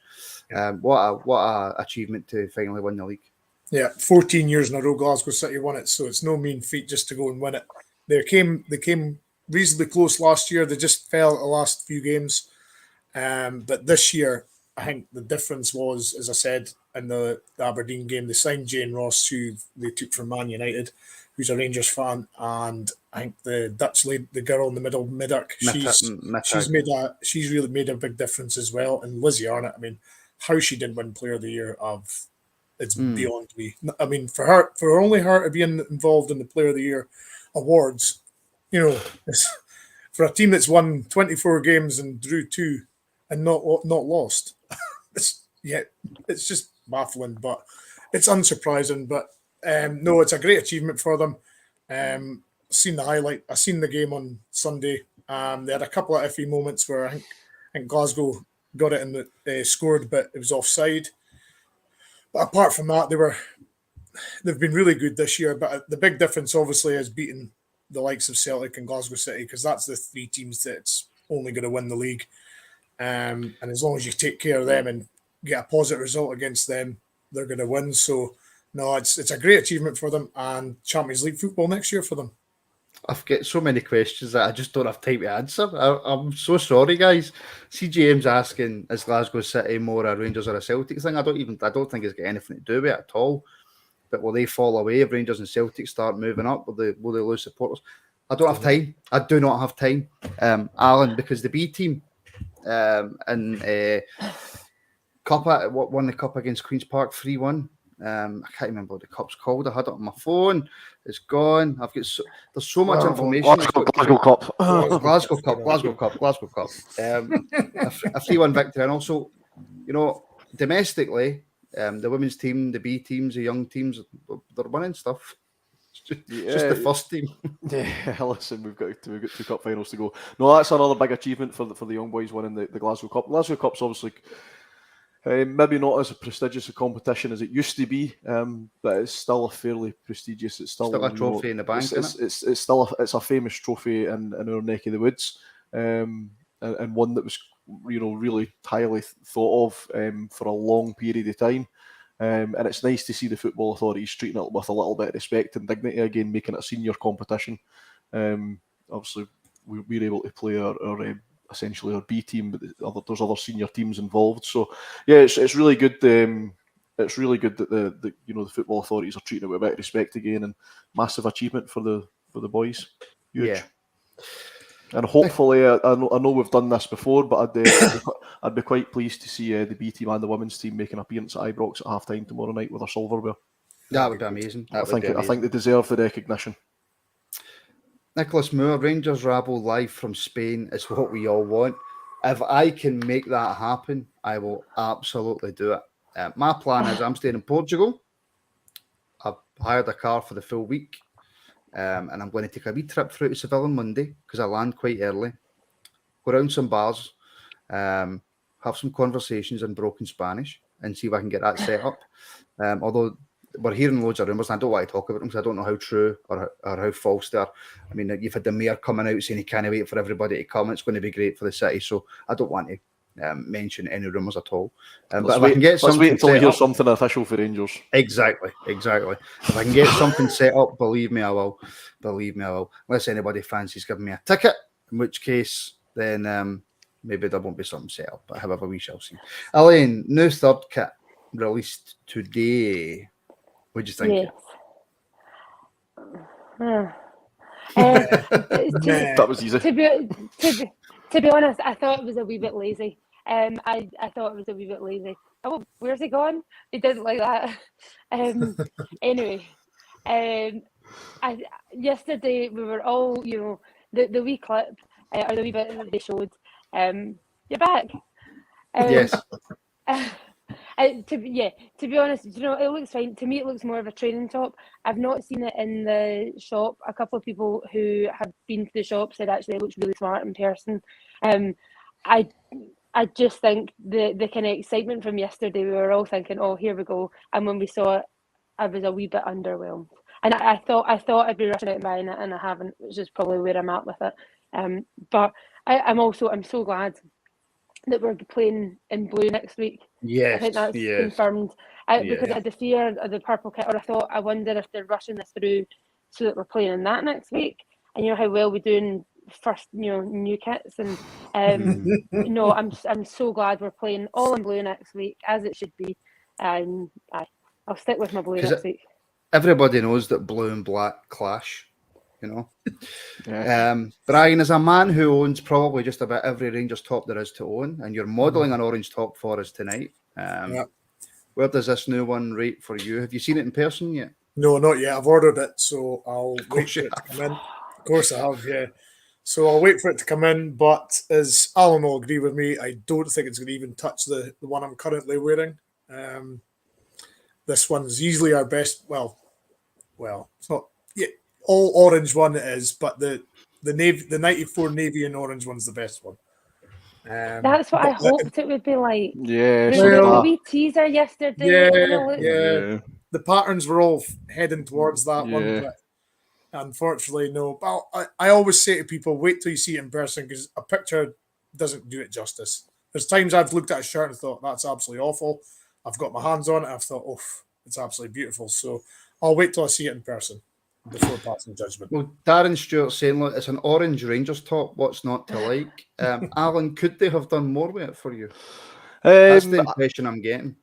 What a achievement to finally win the league. Yeah, 14 years in a row Glasgow City won it, so it's no mean feat just to go and win it. They came reasonably close last year. They just fell at the last few games. But this year, I think the difference was, as I said, in the Aberdeen game, they signed Jane Ross, who they took from Man United, who's a Rangers fan, and I think the Dutch lady, the girl in the middle, Middock, she's really made a big difference as well. And Lizzie Arnott, I mean, how she didn't win Player of the Year it's beyond me. I mean, for only her to be involved in the Player of the Year awards, for a team that's won 24 games and drew 2 and not lost, it's just baffling, but it's unsurprising. But no, it's a great achievement for them. Seen the highlight. I seen the game on Sunday. They had a couple of iffy moments where I think Glasgow got it and they scored, but it was offside. But apart from that, they've been really good this year. But the big difference, obviously, is beating the likes of Celtic and Glasgow City, because that's the 3 teams that's only going to win the league. And as long as you take care of them and get a positive result against them, they're going to win. So, no, it's a great achievement for them, and Champions League football next year for them. I've got so many questions that I just don't have time to answer. I'm so sorry, guys. CGM's asking, is Glasgow City more a Rangers or a Celtic thing? I don't think it's got anything to do with it at all. But will they fall away if Rangers and Celtic start moving up? Will they lose supporters? I don't have time. I do not have time, Alan, because the B team and Cup won the Cup against Queen's Park 3-1. I can't remember what the Cup's called. I had it on my phone. It's gone. There's so much information. Glasgow Cup. Glasgow Cup. A 3-1 victory. And also, domestically, the women's team, the B teams, the young teams, they're winning stuff. Just the first team. Yeah, listen, we've got 2 cup finals to go. No, that's another big achievement for the young boys winning the Glasgow Cup. Glasgow Cup's obviously maybe not as prestigious a competition as it used to be, but it's still a fairly prestigious. It's still a trophy in the bank. It's still a famous trophy in our neck of the woods, and one that was really highly thought of for a long period of time. And it's nice to see the football authorities treating it with a little bit of respect and dignity again, making it a senior competition. Obviously, we're able to play our essentially our B team, but there's other senior teams involved. So yeah, it's really good. It's really good that the football authorities are treating it with a bit of respect again, and massive achievement for the boys. Huge. Yeah. And hopefully, I know we've done this before, but I'd be quite pleased to see the B team and the women's team make an appearance at Ibrox at half time tomorrow night with their silverware. That would be amazing. I think they deserve the recognition. Nicholas Moore, Rangers Rabble live from Spain is what we all want. If I can make that happen, I will absolutely do it. My plan is I'm staying in Portugal. I've hired a car for the full week. And I'm going to take a wee trip through to Seville on Monday because I land quite early. Go around some bars, have some conversations in broken Spanish and see if I can get that set up. Although we're hearing loads of rumours and I don't want to talk about them because I don't know how true or how false they are. I mean, you've had the mayor coming out saying he can't wait for everybody to come. It's going to be great for the city. So I don't want to mention any rumours at all. But if I can get something, let's wait until we hear something official for Rangers. Exactly. If I can get something set up, believe me, I will. Unless anybody fancies giving me a ticket, in which case, then maybe there won't be something set up. But however, we shall see. Elaine, new third kit released today. What do you think? Yes. That was easy. To be honest, I thought it was a wee bit lazy. I thought it was a wee bit lazy. Oh, where's he gone? He didn't like that. Anyway, yesterday we were all, the wee clip or the wee bit that they showed. You're back. Yes. To be honest, it looks fine. To me, it looks more of a training top. I've not seen it in the shop. A couple of people who have been to the shop said actually it looks really smart in person. I just think the kind of excitement from yesterday, we were all thinking, oh, here we go. And when we saw it, I was a wee bit underwhelmed. And I thought I'd be rushing out and buying it, and I haven't, which is probably where I'm at with it. But I'm so glad that we're playing in blue next week. Yes, I think that's confirmed. Because I had the fear of the purple kit, or I wonder if they're rushing this through so that we're playing in that next week. And how well we're doing first, new kits. And I'm so glad we're playing all in blue next week, as it should be. I'll stick with my blue next week. Everybody knows that blue and black clash. Yeah. Brian, as a man who owns probably just about every Rangers top there is to own, and you're modelling an orange top for us tonight, where does this new one rate for you? Have you seen it in person yet? No, not yet. I've ordered it, so I'll wait for it to come in. Of course I have, yeah. So I'll wait for it to come in, but as Alan will agree with me, I don't think it's going to even touch the one I'm currently wearing. This one's easily our best. Well, it's not. Yeah, all orange one it is, but the 94 navy and orange one's the best one. That's what I hoped it would be like. Yeah, the wee teaser yesterday. Yeah. The patterns were all heading towards that one, but unfortunately, no. But I always say to people, wait till you see it in person, because a picture doesn't do it justice. There's times I've looked at a shirt and thought, that's absolutely awful. I've got my hands on it, I've thought, it's absolutely beautiful. So I'll wait till I see it in person before passing judgment. Well, Darren Stewart saying, look, it's an orange Rangers top. What's not to like? Alan, could they have done more with it for you? That's the impression I'm getting.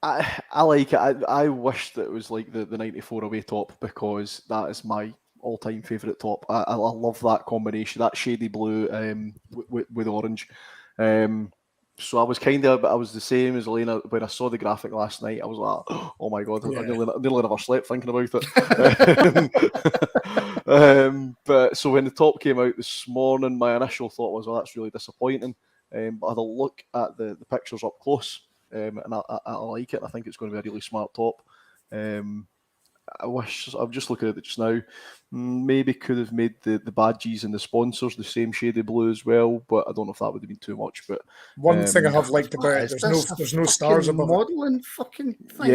I like it. I wish that it was like the 94 away top, because that is my all-time favourite top. I love that combination, that shady blue with orange. So I was the same as Elena when I saw the graphic last night. I was like, oh my God, I nearly never slept thinking about it. But so when the top came out this morning, my initial thought was, that's really disappointing. But I had a look at the pictures up close, and I like it. I think it's going to be a really smart top. I'm just looking at it just now. Maybe could have made the badges and the sponsors the same shady blue as well, but I don't know if that would have been too much. But one thing I have liked about it, there's no stars above modelling fucking thing.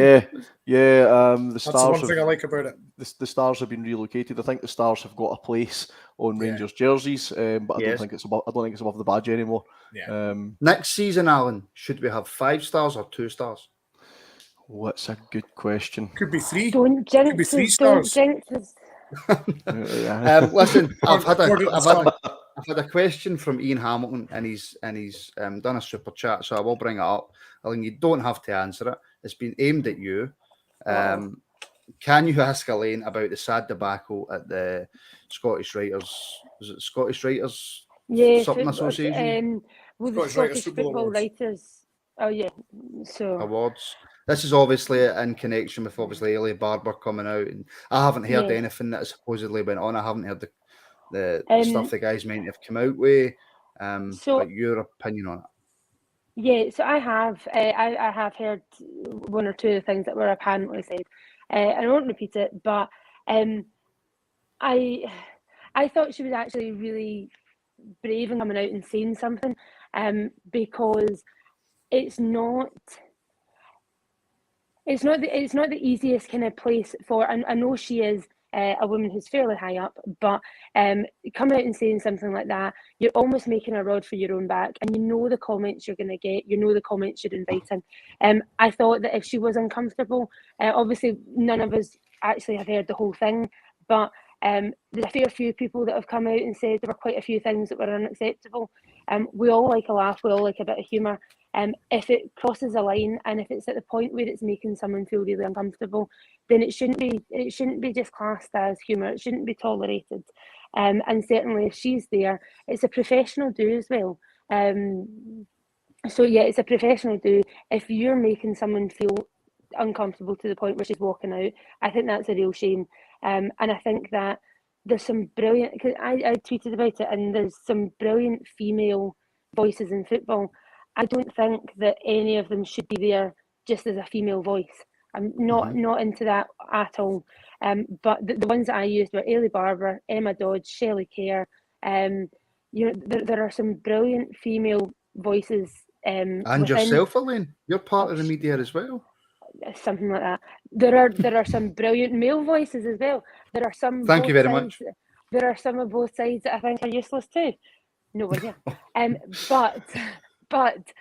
The stars. That's one thing I like about it. The stars have been relocated. I think the stars have got a place on Rangers jerseys, but I don't think it's above the badge anymore. Yeah. Next season, Alan, should we have 5 stars or 2 stars? What's a good question? Could be 3. Don't jinx us. 3 stars. Don't jinx us. Listen, I've had a question from Ian Hamilton, and he's done a super chat, so I will bring it up. I think you don't have to answer it. It's been aimed at you. Can you ask Elaine about the sad debacle at the Scottish Writers? Was it Scottish Writers? Something association. The Scottish Football Writers. Oh yeah. So awards. This is obviously in connection with Ellie Barber coming out, and I haven't heard anything that supposedly went on. I haven't heard the stuff the guys meant to have come out with. But your opinion on it? Yeah, so I have heard one or two of the things that were apparently said. I won't repeat it, but I thought she was actually really brave in coming out and saying something, because it's not the easiest kind of place for. I know she is a woman who's fairly high up, but coming out and saying something like that, you're almost making a rod for your own back, and you know the comments you're going to get, you know the comments you're inviting. I thought that if she was uncomfortable, obviously none of us actually have heard the whole thing, but there's a fair few people that have come out and said there were quite a few things that were unacceptable. We all like a laugh, we all like a bit of humour. If it crosses a line, and if it's at the point where it's making someone feel really uncomfortable, then it shouldn't be just classed as humour. It shouldn't be tolerated. And certainly if she's there, it's a professional do as well. So yeah, it's a professional do. If you're making someone feel uncomfortable to the point where she's walking out, I think that's a real shame. And I think that there's some brilliant, because I tweeted about it, and there's some brilliant female voices in football. I don't think that any of them should be there just as a female voice. I'm not into that at all. But the ones that I used were Ailey Barber, Emma Dodge, Shelley Kerr. There are some brilliant female voices. And within, yourself, Elaine, you're part of the media as well. Something like that. There are some brilliant male voices as well. There are some. Thank you very much. There are some of both sides that I think are useless too. No one here. But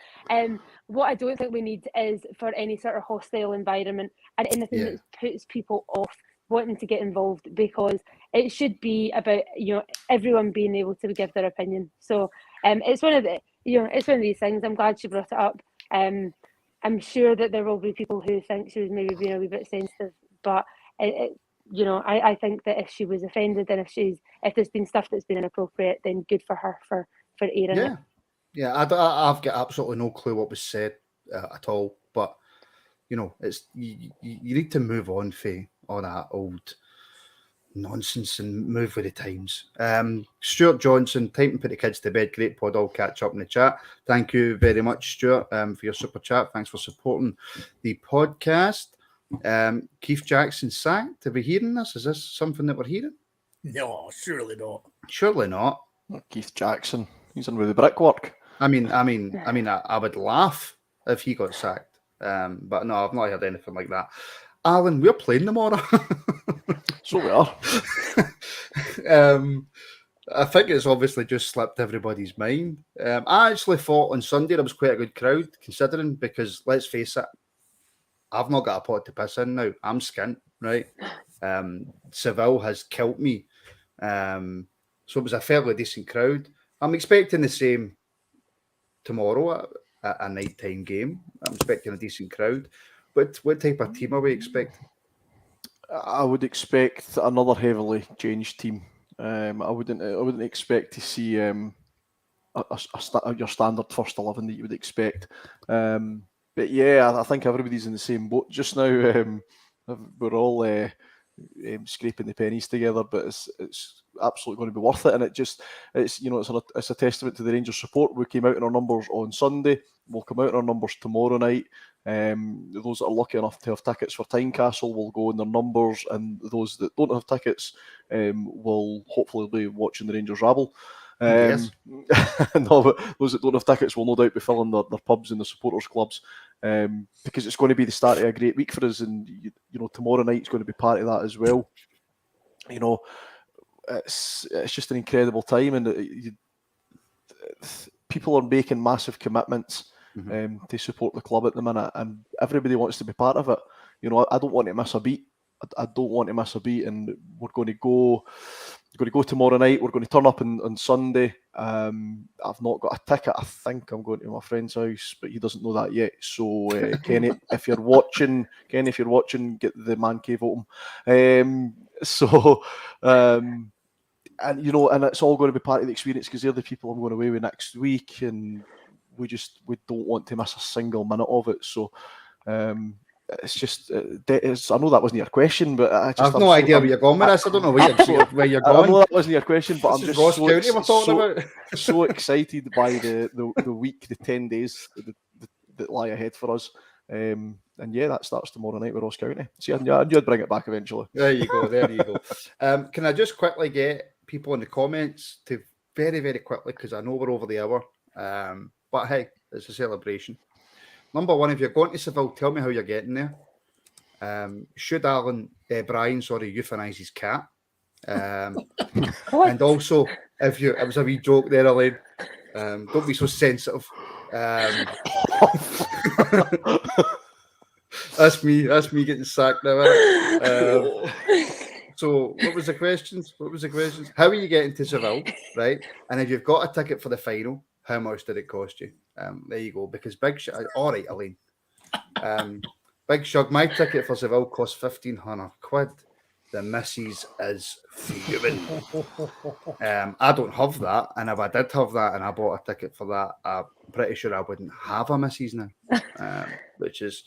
what I don't think we need is for any sort of hostile environment and anything that puts people off wanting to get involved, because it should be about everyone being able to give their opinion. So it's one of these things. I'm glad she brought it up. I'm sure that there will be people who think she was maybe being a wee bit sensitive, but I think that if she was offended and if there's been stuff that's been inappropriate, then good for her for airing it. Yeah, I've got absolutely no clue what was said at all, but it's you need to move on for all that old nonsense and move with the times. Stuart Johnson, time to put the kids to bed. Great pod. I'll catch up in the chat. Thank you very much, Stuart, for your super chat. Thanks for supporting the podcast. Keith Jackson sacked. Are we hearing this? Is this something that we're hearing? No, surely not. Surely not. Keith Jackson. He's in with the brickwork. I would laugh if he got sacked. But no, I've not heard anything like that. Alan, we're playing tomorrow. So we are. I think it's obviously just slipped everybody's mind. I actually thought on Sunday there was quite a good crowd, considering, because let's face it, I've not got a pot to piss in now. I'm skint, right? Seville has killed me. So it was a fairly decent crowd. I'm expecting the same tomorrow at a nighttime game. I'm expecting a decent crowd. But what type of team are we expecting? I would expect another heavily changed team. I wouldn't expect to see your standard first 11 that you would expect. But yeah, I think everybody's in the same boat just now. We're all scraping the pennies together, but it's absolutely going to be worth it. And it's a testament to the Rangers support. We came out in our numbers on Sunday. We'll come out in our numbers tomorrow night. Those that are lucky enough to have tickets for Tynecastle will go in their numbers, and those that don't have tickets will hopefully be watching the Rangers rabble. Yes. No, but those that don't have tickets will no doubt be filling their pubs and the supporters clubs, because it's going to be the start of a great week for us, and tomorrow night is going to be part of that as well. It's just an incredible time, and people are making massive commitments to support the club at the minute, and everybody wants to be part of it. I don't want to miss a beat. I don't want to miss a beat, and we're going to go tomorrow night. We're going to turn up on Sunday. I've not got a ticket. I think I'm going to my friend's house, but he doesn't know that yet. So Kenny, if you're watching, get the man cave open. And it's all going to be part of the experience, because they're the people I'm going away with next week, and we don't want to miss a single minute of it. So it's just, I know that wasn't your question, but I've no idea where you're going with this. I don't know where you're going. I know that wasn't your question, but I'm just Ross County we're talking about. So excited by the week, the 10 days that lie ahead for us. And yeah, that starts tomorrow night with Ross County. See, I knew I'd bring it back eventually. There you go. Can I just quickly get people in the comments to very, very quickly, because I know we're over the hour. But hey, it's a celebration. Number one, if you're going to Seville, tell me how you're getting there. Should Brian euthanize his cat? And also, it was a wee joke there, Elaine. Don't be so sensitive. That's me getting sacked now. So what was the questions? How are you getting to Seville, right? And if you've got a ticket for the final, how much did it cost you? There you go. Because all right, Elaine. Big Shug, my ticket for Seville cost £1,500. The missus is fuming. I don't have that, and if I did have that and I bought a ticket for that, I'm pretty sure I wouldn't have a missus now. Which is,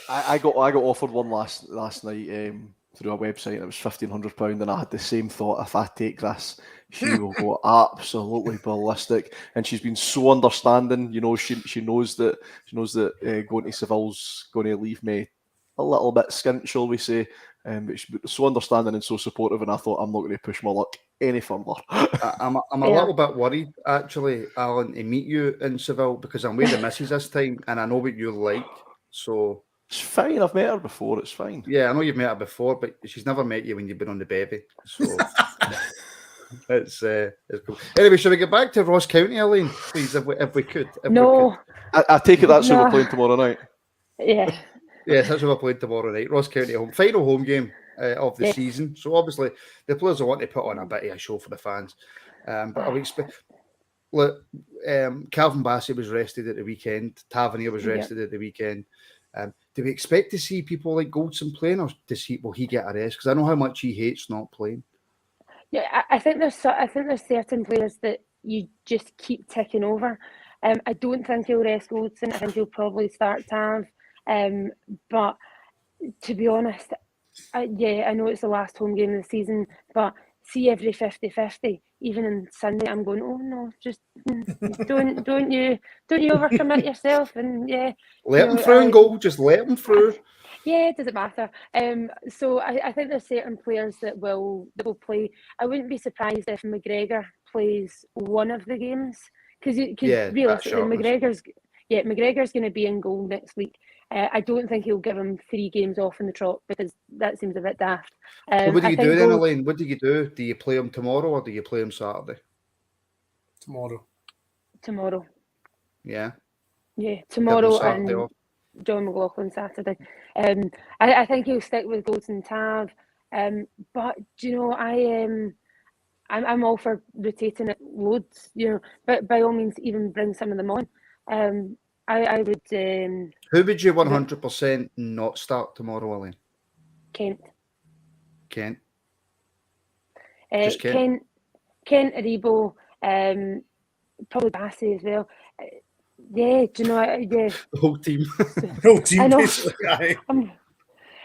I got offered one last night through a website. And it was £1,500, and I had the same thought. If I take this, she will go absolutely ballistic. And she's been so understanding. You know, she knows that going to Seville's going to leave me a little bit skint, shall we say. But she's so understanding and so supportive, and I thought, I'm not going to push my luck any further. I'm a little bit worried, actually, Alan, to meet you in Seville, because I'm with the missus this time, and I know what you're like. So it's fine. I've met her before. It's fine. Yeah, I know you've met her before, but she's never met you when you've been on the bevy. So it's cool. Anyway, shall we get back to Ross County, Elaine, please, if we could? No. I take it that's who we're playing tomorrow night. Yeah. Yes, that's what we're playing tomorrow night. Ross County home, final home game of the season. So obviously the players will want to put on a bit of a show for the fans. But I would expect. Look, Calvin Bassett was rested at the weekend. Tavernier was rested at the weekend. Do we expect to see people like Goldson playing, or will he get a rest? Because I know how much he hates not playing. Yeah, I think there's certain players that you just keep ticking over. I don't think he'll rest Goldson. I think he'll probably start Tav. But to be honest, I know it's the last home game of the season, but see every 50-50, even on Sunday, I'm going, oh no, just don't you overcommit yourself, and let him through and goal, just let him through. Yeah, it doesn't matter. So I think there's certain players that will play. I wouldn't be surprised if McGregor plays one of the games, because realistically, McGregor's going to be in goal next week. I don't think he'll give him 3 games off in the trot, because that seems a bit daft. So what do you do then, Elaine? What do you do? Do you play him tomorrow, or do you play him Saturday? Tomorrow. Yeah. Yeah, tomorrow, and John McLaughlin Saturday. I think he'll stick with Goldson Tav. But do you know, I'm all for rotating it loads, you know, but by all means, even bring some of them on. I would. Who would you 100% not start tomorrow, Elaine? Kent. Just Kent. Kent, Aribo, probably Bassey as well. Yeah, do you know? Yeah, the whole team. The whole team, I know. basically.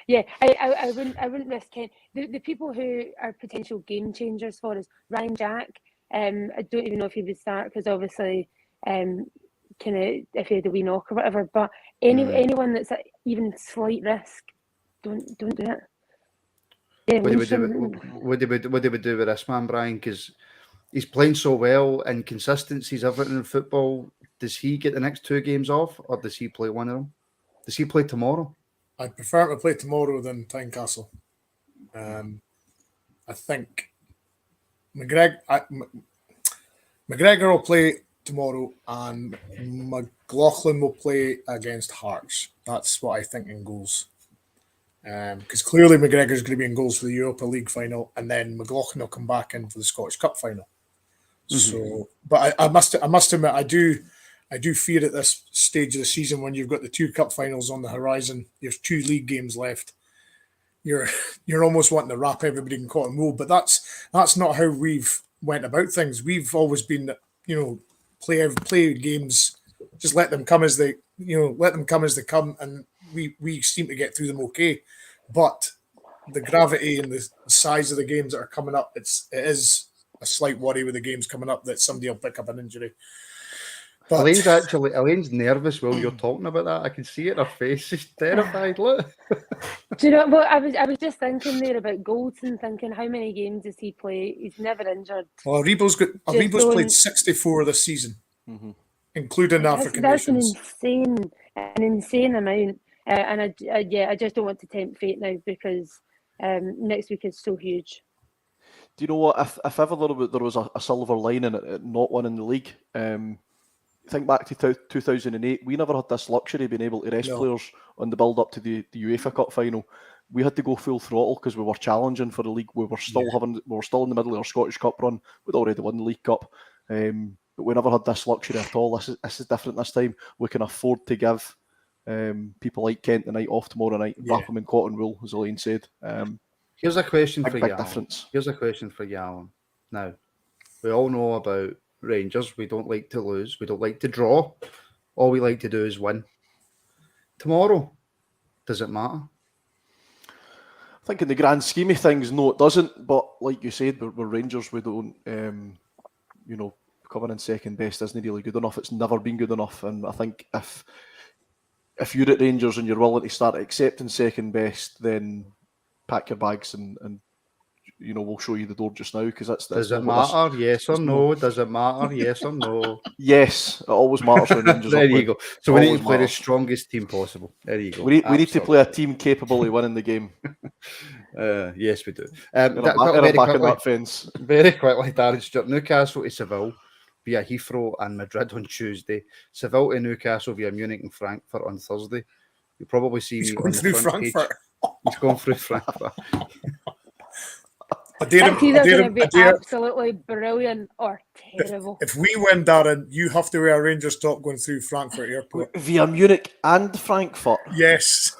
I wouldn't risk Kent. The people who are potential game changers for us, Ryan Jack. I don't even know if he would start, because obviously, kind of if he had a wee knock or whatever. But anyone that's at even slight risk, don't do it. Yeah, what they would do with this man, Brian? Because he's playing so well, and consistency is everything in football. Does he get the next 2 games off, or does he play one of them? Does he play tomorrow? I'd prefer to play tomorrow than Tynecastle. I think McGregor will play tomorrow, and McLaughlin will play against Hearts. That's what I think in goals. Because clearly McGregor's going to be in goals for the Europa League final, and then McLaughlin will come back in for the Scottish Cup final. Mm-hmm. So, but I must admit, I do fear at this stage of the season, when you've got the 2 cup finals on the horizon, there's 2 league games left. You're almost wanting to wrap everybody in cotton wool, but that's not how we've went about things. We've always been, you know, play games, just let them come as they come, and we seem to get through them okay. But the gravity and the size of the games that are coming up, it is a slight worry with the games coming up that somebody will pick up an injury. But Elaine's nervous while you're talking about that. I can see it in her face. She's terrified. Look. Do you know what? I was just thinking there about Goldson, thinking how many games does he play? He's never injured. Well, Aribo's played 64 this season, including African nations. That's an insane amount. And I just don't want to tempt fate now, because next week is so huge. Do you know what? If ever there was a silver lining at not winning the league, think back to 2008. We never had this luxury of being able to rest players on the build up to the UEFA Cup final. We had to go full throttle because we were challenging for the league. We were still in the middle of our Scottish Cup run. We'd already won the League Cup, but we never had this luxury at all. This is different this time. We can afford to give people like Kent the night off tomorrow night, wrap them in cotton wool, as Elaine said. Here's a question for Big you, Alan. difference. Here's a question for you, Alan. Now, we all know about Rangers. We don't like to lose. We don't like to draw. All we like to do is win. Tomorrow, does it matter? I think in the grand scheme of things, no, it doesn't. But like you said, we're Rangers. We don't, coming in second best isn't really good enough. It's never been good enough. And I think if you're at Rangers and you're willing to start accepting second best, then pack your bags and we'll show you the door just now, because that's Does it not what matter? Yes or no? Does it matter? Yes or no? Yes, it always matters when Rangers There are you playing. go. So we need Always to play the matters. strongest team possible. There you go. We need to play a team capable of winning the game. Yes, we do. And I'm back in that fence. Very quickly, Darren Stewart. Newcastle to Seville via Heathrow and Madrid on Tuesday. Seville to Newcastle via Munich and Frankfurt on Thursday. You'll probably see He's me going on the through front Frankfurt. page. He's going through Frankfurt. It's either going to be absolutely brilliant or terrible. If we win, Darren, you have to wear a Rangers top going through Frankfurt Airport. Via Munich and Frankfurt. Yes.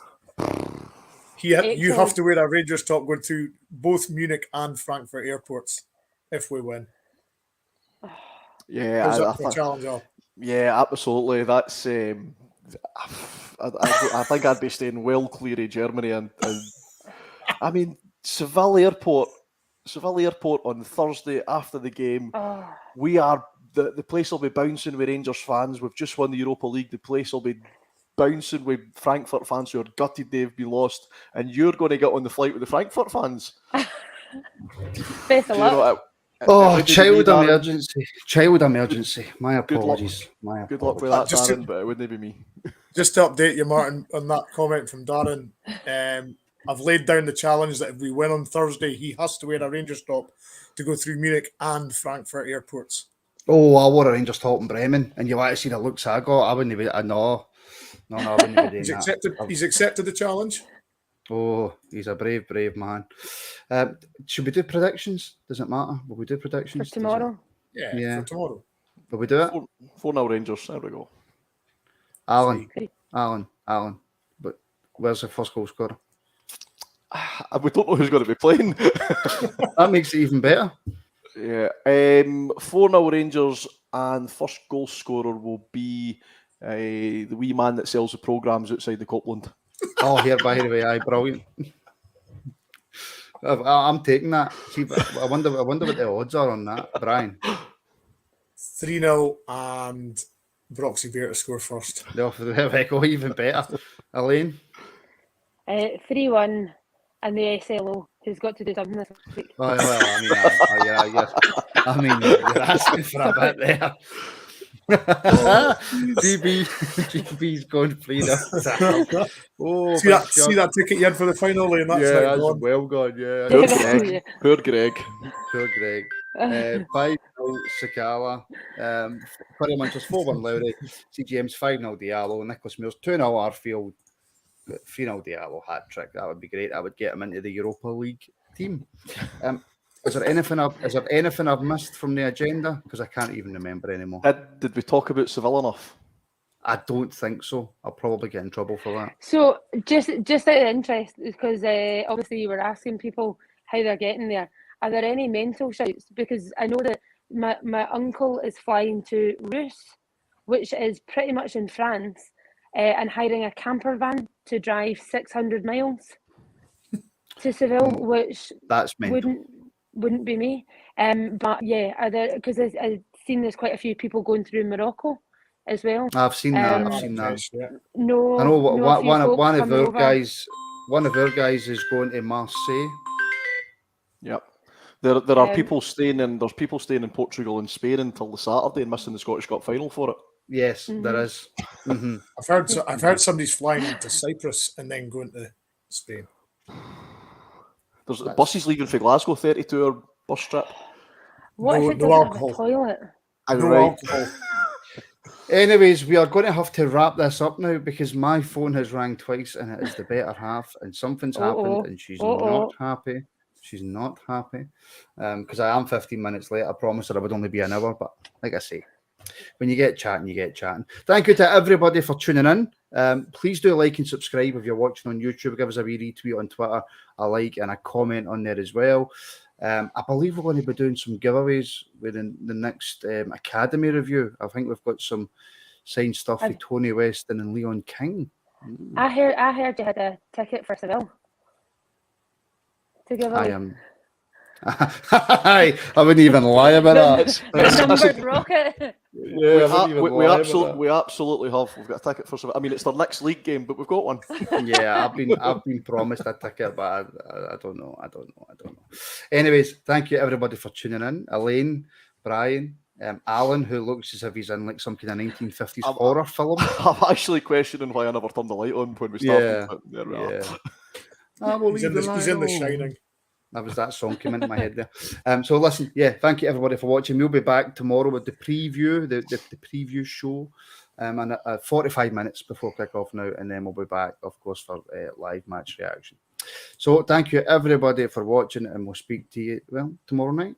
You have to wear a Rangers top going through both Munich and Frankfurt airports if we win. Yeah, I challenge all. Yeah, absolutely. That's. I think I'd be staying well clear of Germany, and I mean Seville Airport on Thursday after the game. We are the place will be bouncing with Rangers fans. We've just won the Europa League. The place will be bouncing with Frankfurt fans who are gutted they've been lost, and you're going to get on the flight with the Frankfurt fans. Best of luck. Child emergency. My apologies. Good luck with that, Darren, but it wouldn't be me. Just to update you, Martin, on that comment from Darren, I've laid down the challenge that if we win on Thursday, he has to wear a Rangers top to go through Munich and Frankfurt airports. Oh, I wore a Rangers top in Bremen, and you want to see the looks I got. I wouldn't be. No, I wouldn't be doing that. He's accepted the challenge. Oh, he's a brave man. Should we do predictions? Does it matter? Will we do predictions for tomorrow? Yeah, for tomorrow. Will we do it? 4-0 Rangers. There we go. Alan. But where's the first goal scorer? We don't know who's going to be playing. That makes it even better. Yeah. 4-0 Rangers, and first goal scorer will be the wee man that sells the programmes outside the Copland. Oh, here, by the way, brilliant. I'm taking that. See, I wonder what the odds are on that, Brian. 3-0 and Broxy Bear to score first. There we go, even better. Elaine? 3-1 and the SLO, who's got to do something this week. Oh, well, I mean, you're asking for a bit there. GB's going to play that. Oh, see that ticket you had for the final, Lane? That's well gone. Yeah, Poor Greg. 5-0 Sakala. Curry Munchers 4-1 Lowry. CGM's 5-0 Diallo. Nicholas Mills 2-0 Arfield. 3-0 Diallo hat trick. That would be great. I would get him into the Europa League team. Is there anything I've missed from the agenda? Because I can't even remember anymore. Did we talk about Seville enough? I don't think so. I'll probably get in trouble for that. So just out of interest, because obviously you were asking people how they're getting there. Are there any mental shouts? Because I know that my uncle is flying to Rousses, which is pretty much in France, and hiring a camper van to drive 600 miles to Seville, which that's mental. Wouldn't be me. But yeah, are there? Because I've seen there's quite a few people going through Morocco as well. I've seen that. No, I know one of our over. guys. One of our guys is going to Marseille. Yep. There are people staying in. There's people staying in Portugal and Spain until the Saturday and missing the Scottish Cup final for it. Yes, there is. Mm-hmm. I've heard somebody's flying into Cyprus and then going to Spain. There's buses leaving for Glasgow, 32-hour bus trip. What if it doesn't have a toilet? Alcohol. Anyways, we are going to have to wrap this up now because my phone has rang twice and it is the better half and something's happened and she's not happy. She's not happy because I am 15 minutes late. I promised her I would only be an hour, but like I say, when you get chatting, you get chatting. Thank you to everybody for tuning in. Please do like and subscribe if you're watching on YouTube. Give us a wee retweet on Twitter, a like and a comment on there as well. I believe we're going to be doing some giveaways within the next Academy review. I think we've got some signed stuff with Tony Weston and Leon King. I heard you had a ticket for Seville to give away. I wouldn't even lie about that. The numbered rocket. Yeah, we absolutely have. We've got a ticket for Seville. I mean, it's their next league game, but we've got one. Yeah, I've been promised a ticket, but I don't know. Anyways, thank you everybody for tuning in. Elaine, Brian, Alan, who looks as if he's in like some kind of 1950s horror film. I'm actually questioning why I never turned the light on when we started. He's in The Shining. That was that song came into my head there. So listen, thank you everybody for watching. We'll be back tomorrow with the preview, the preview show, and 45 minutes before kick-off now, and then we'll be back, of course, for live match reaction. So thank you everybody for watching, and we'll speak to you tomorrow night.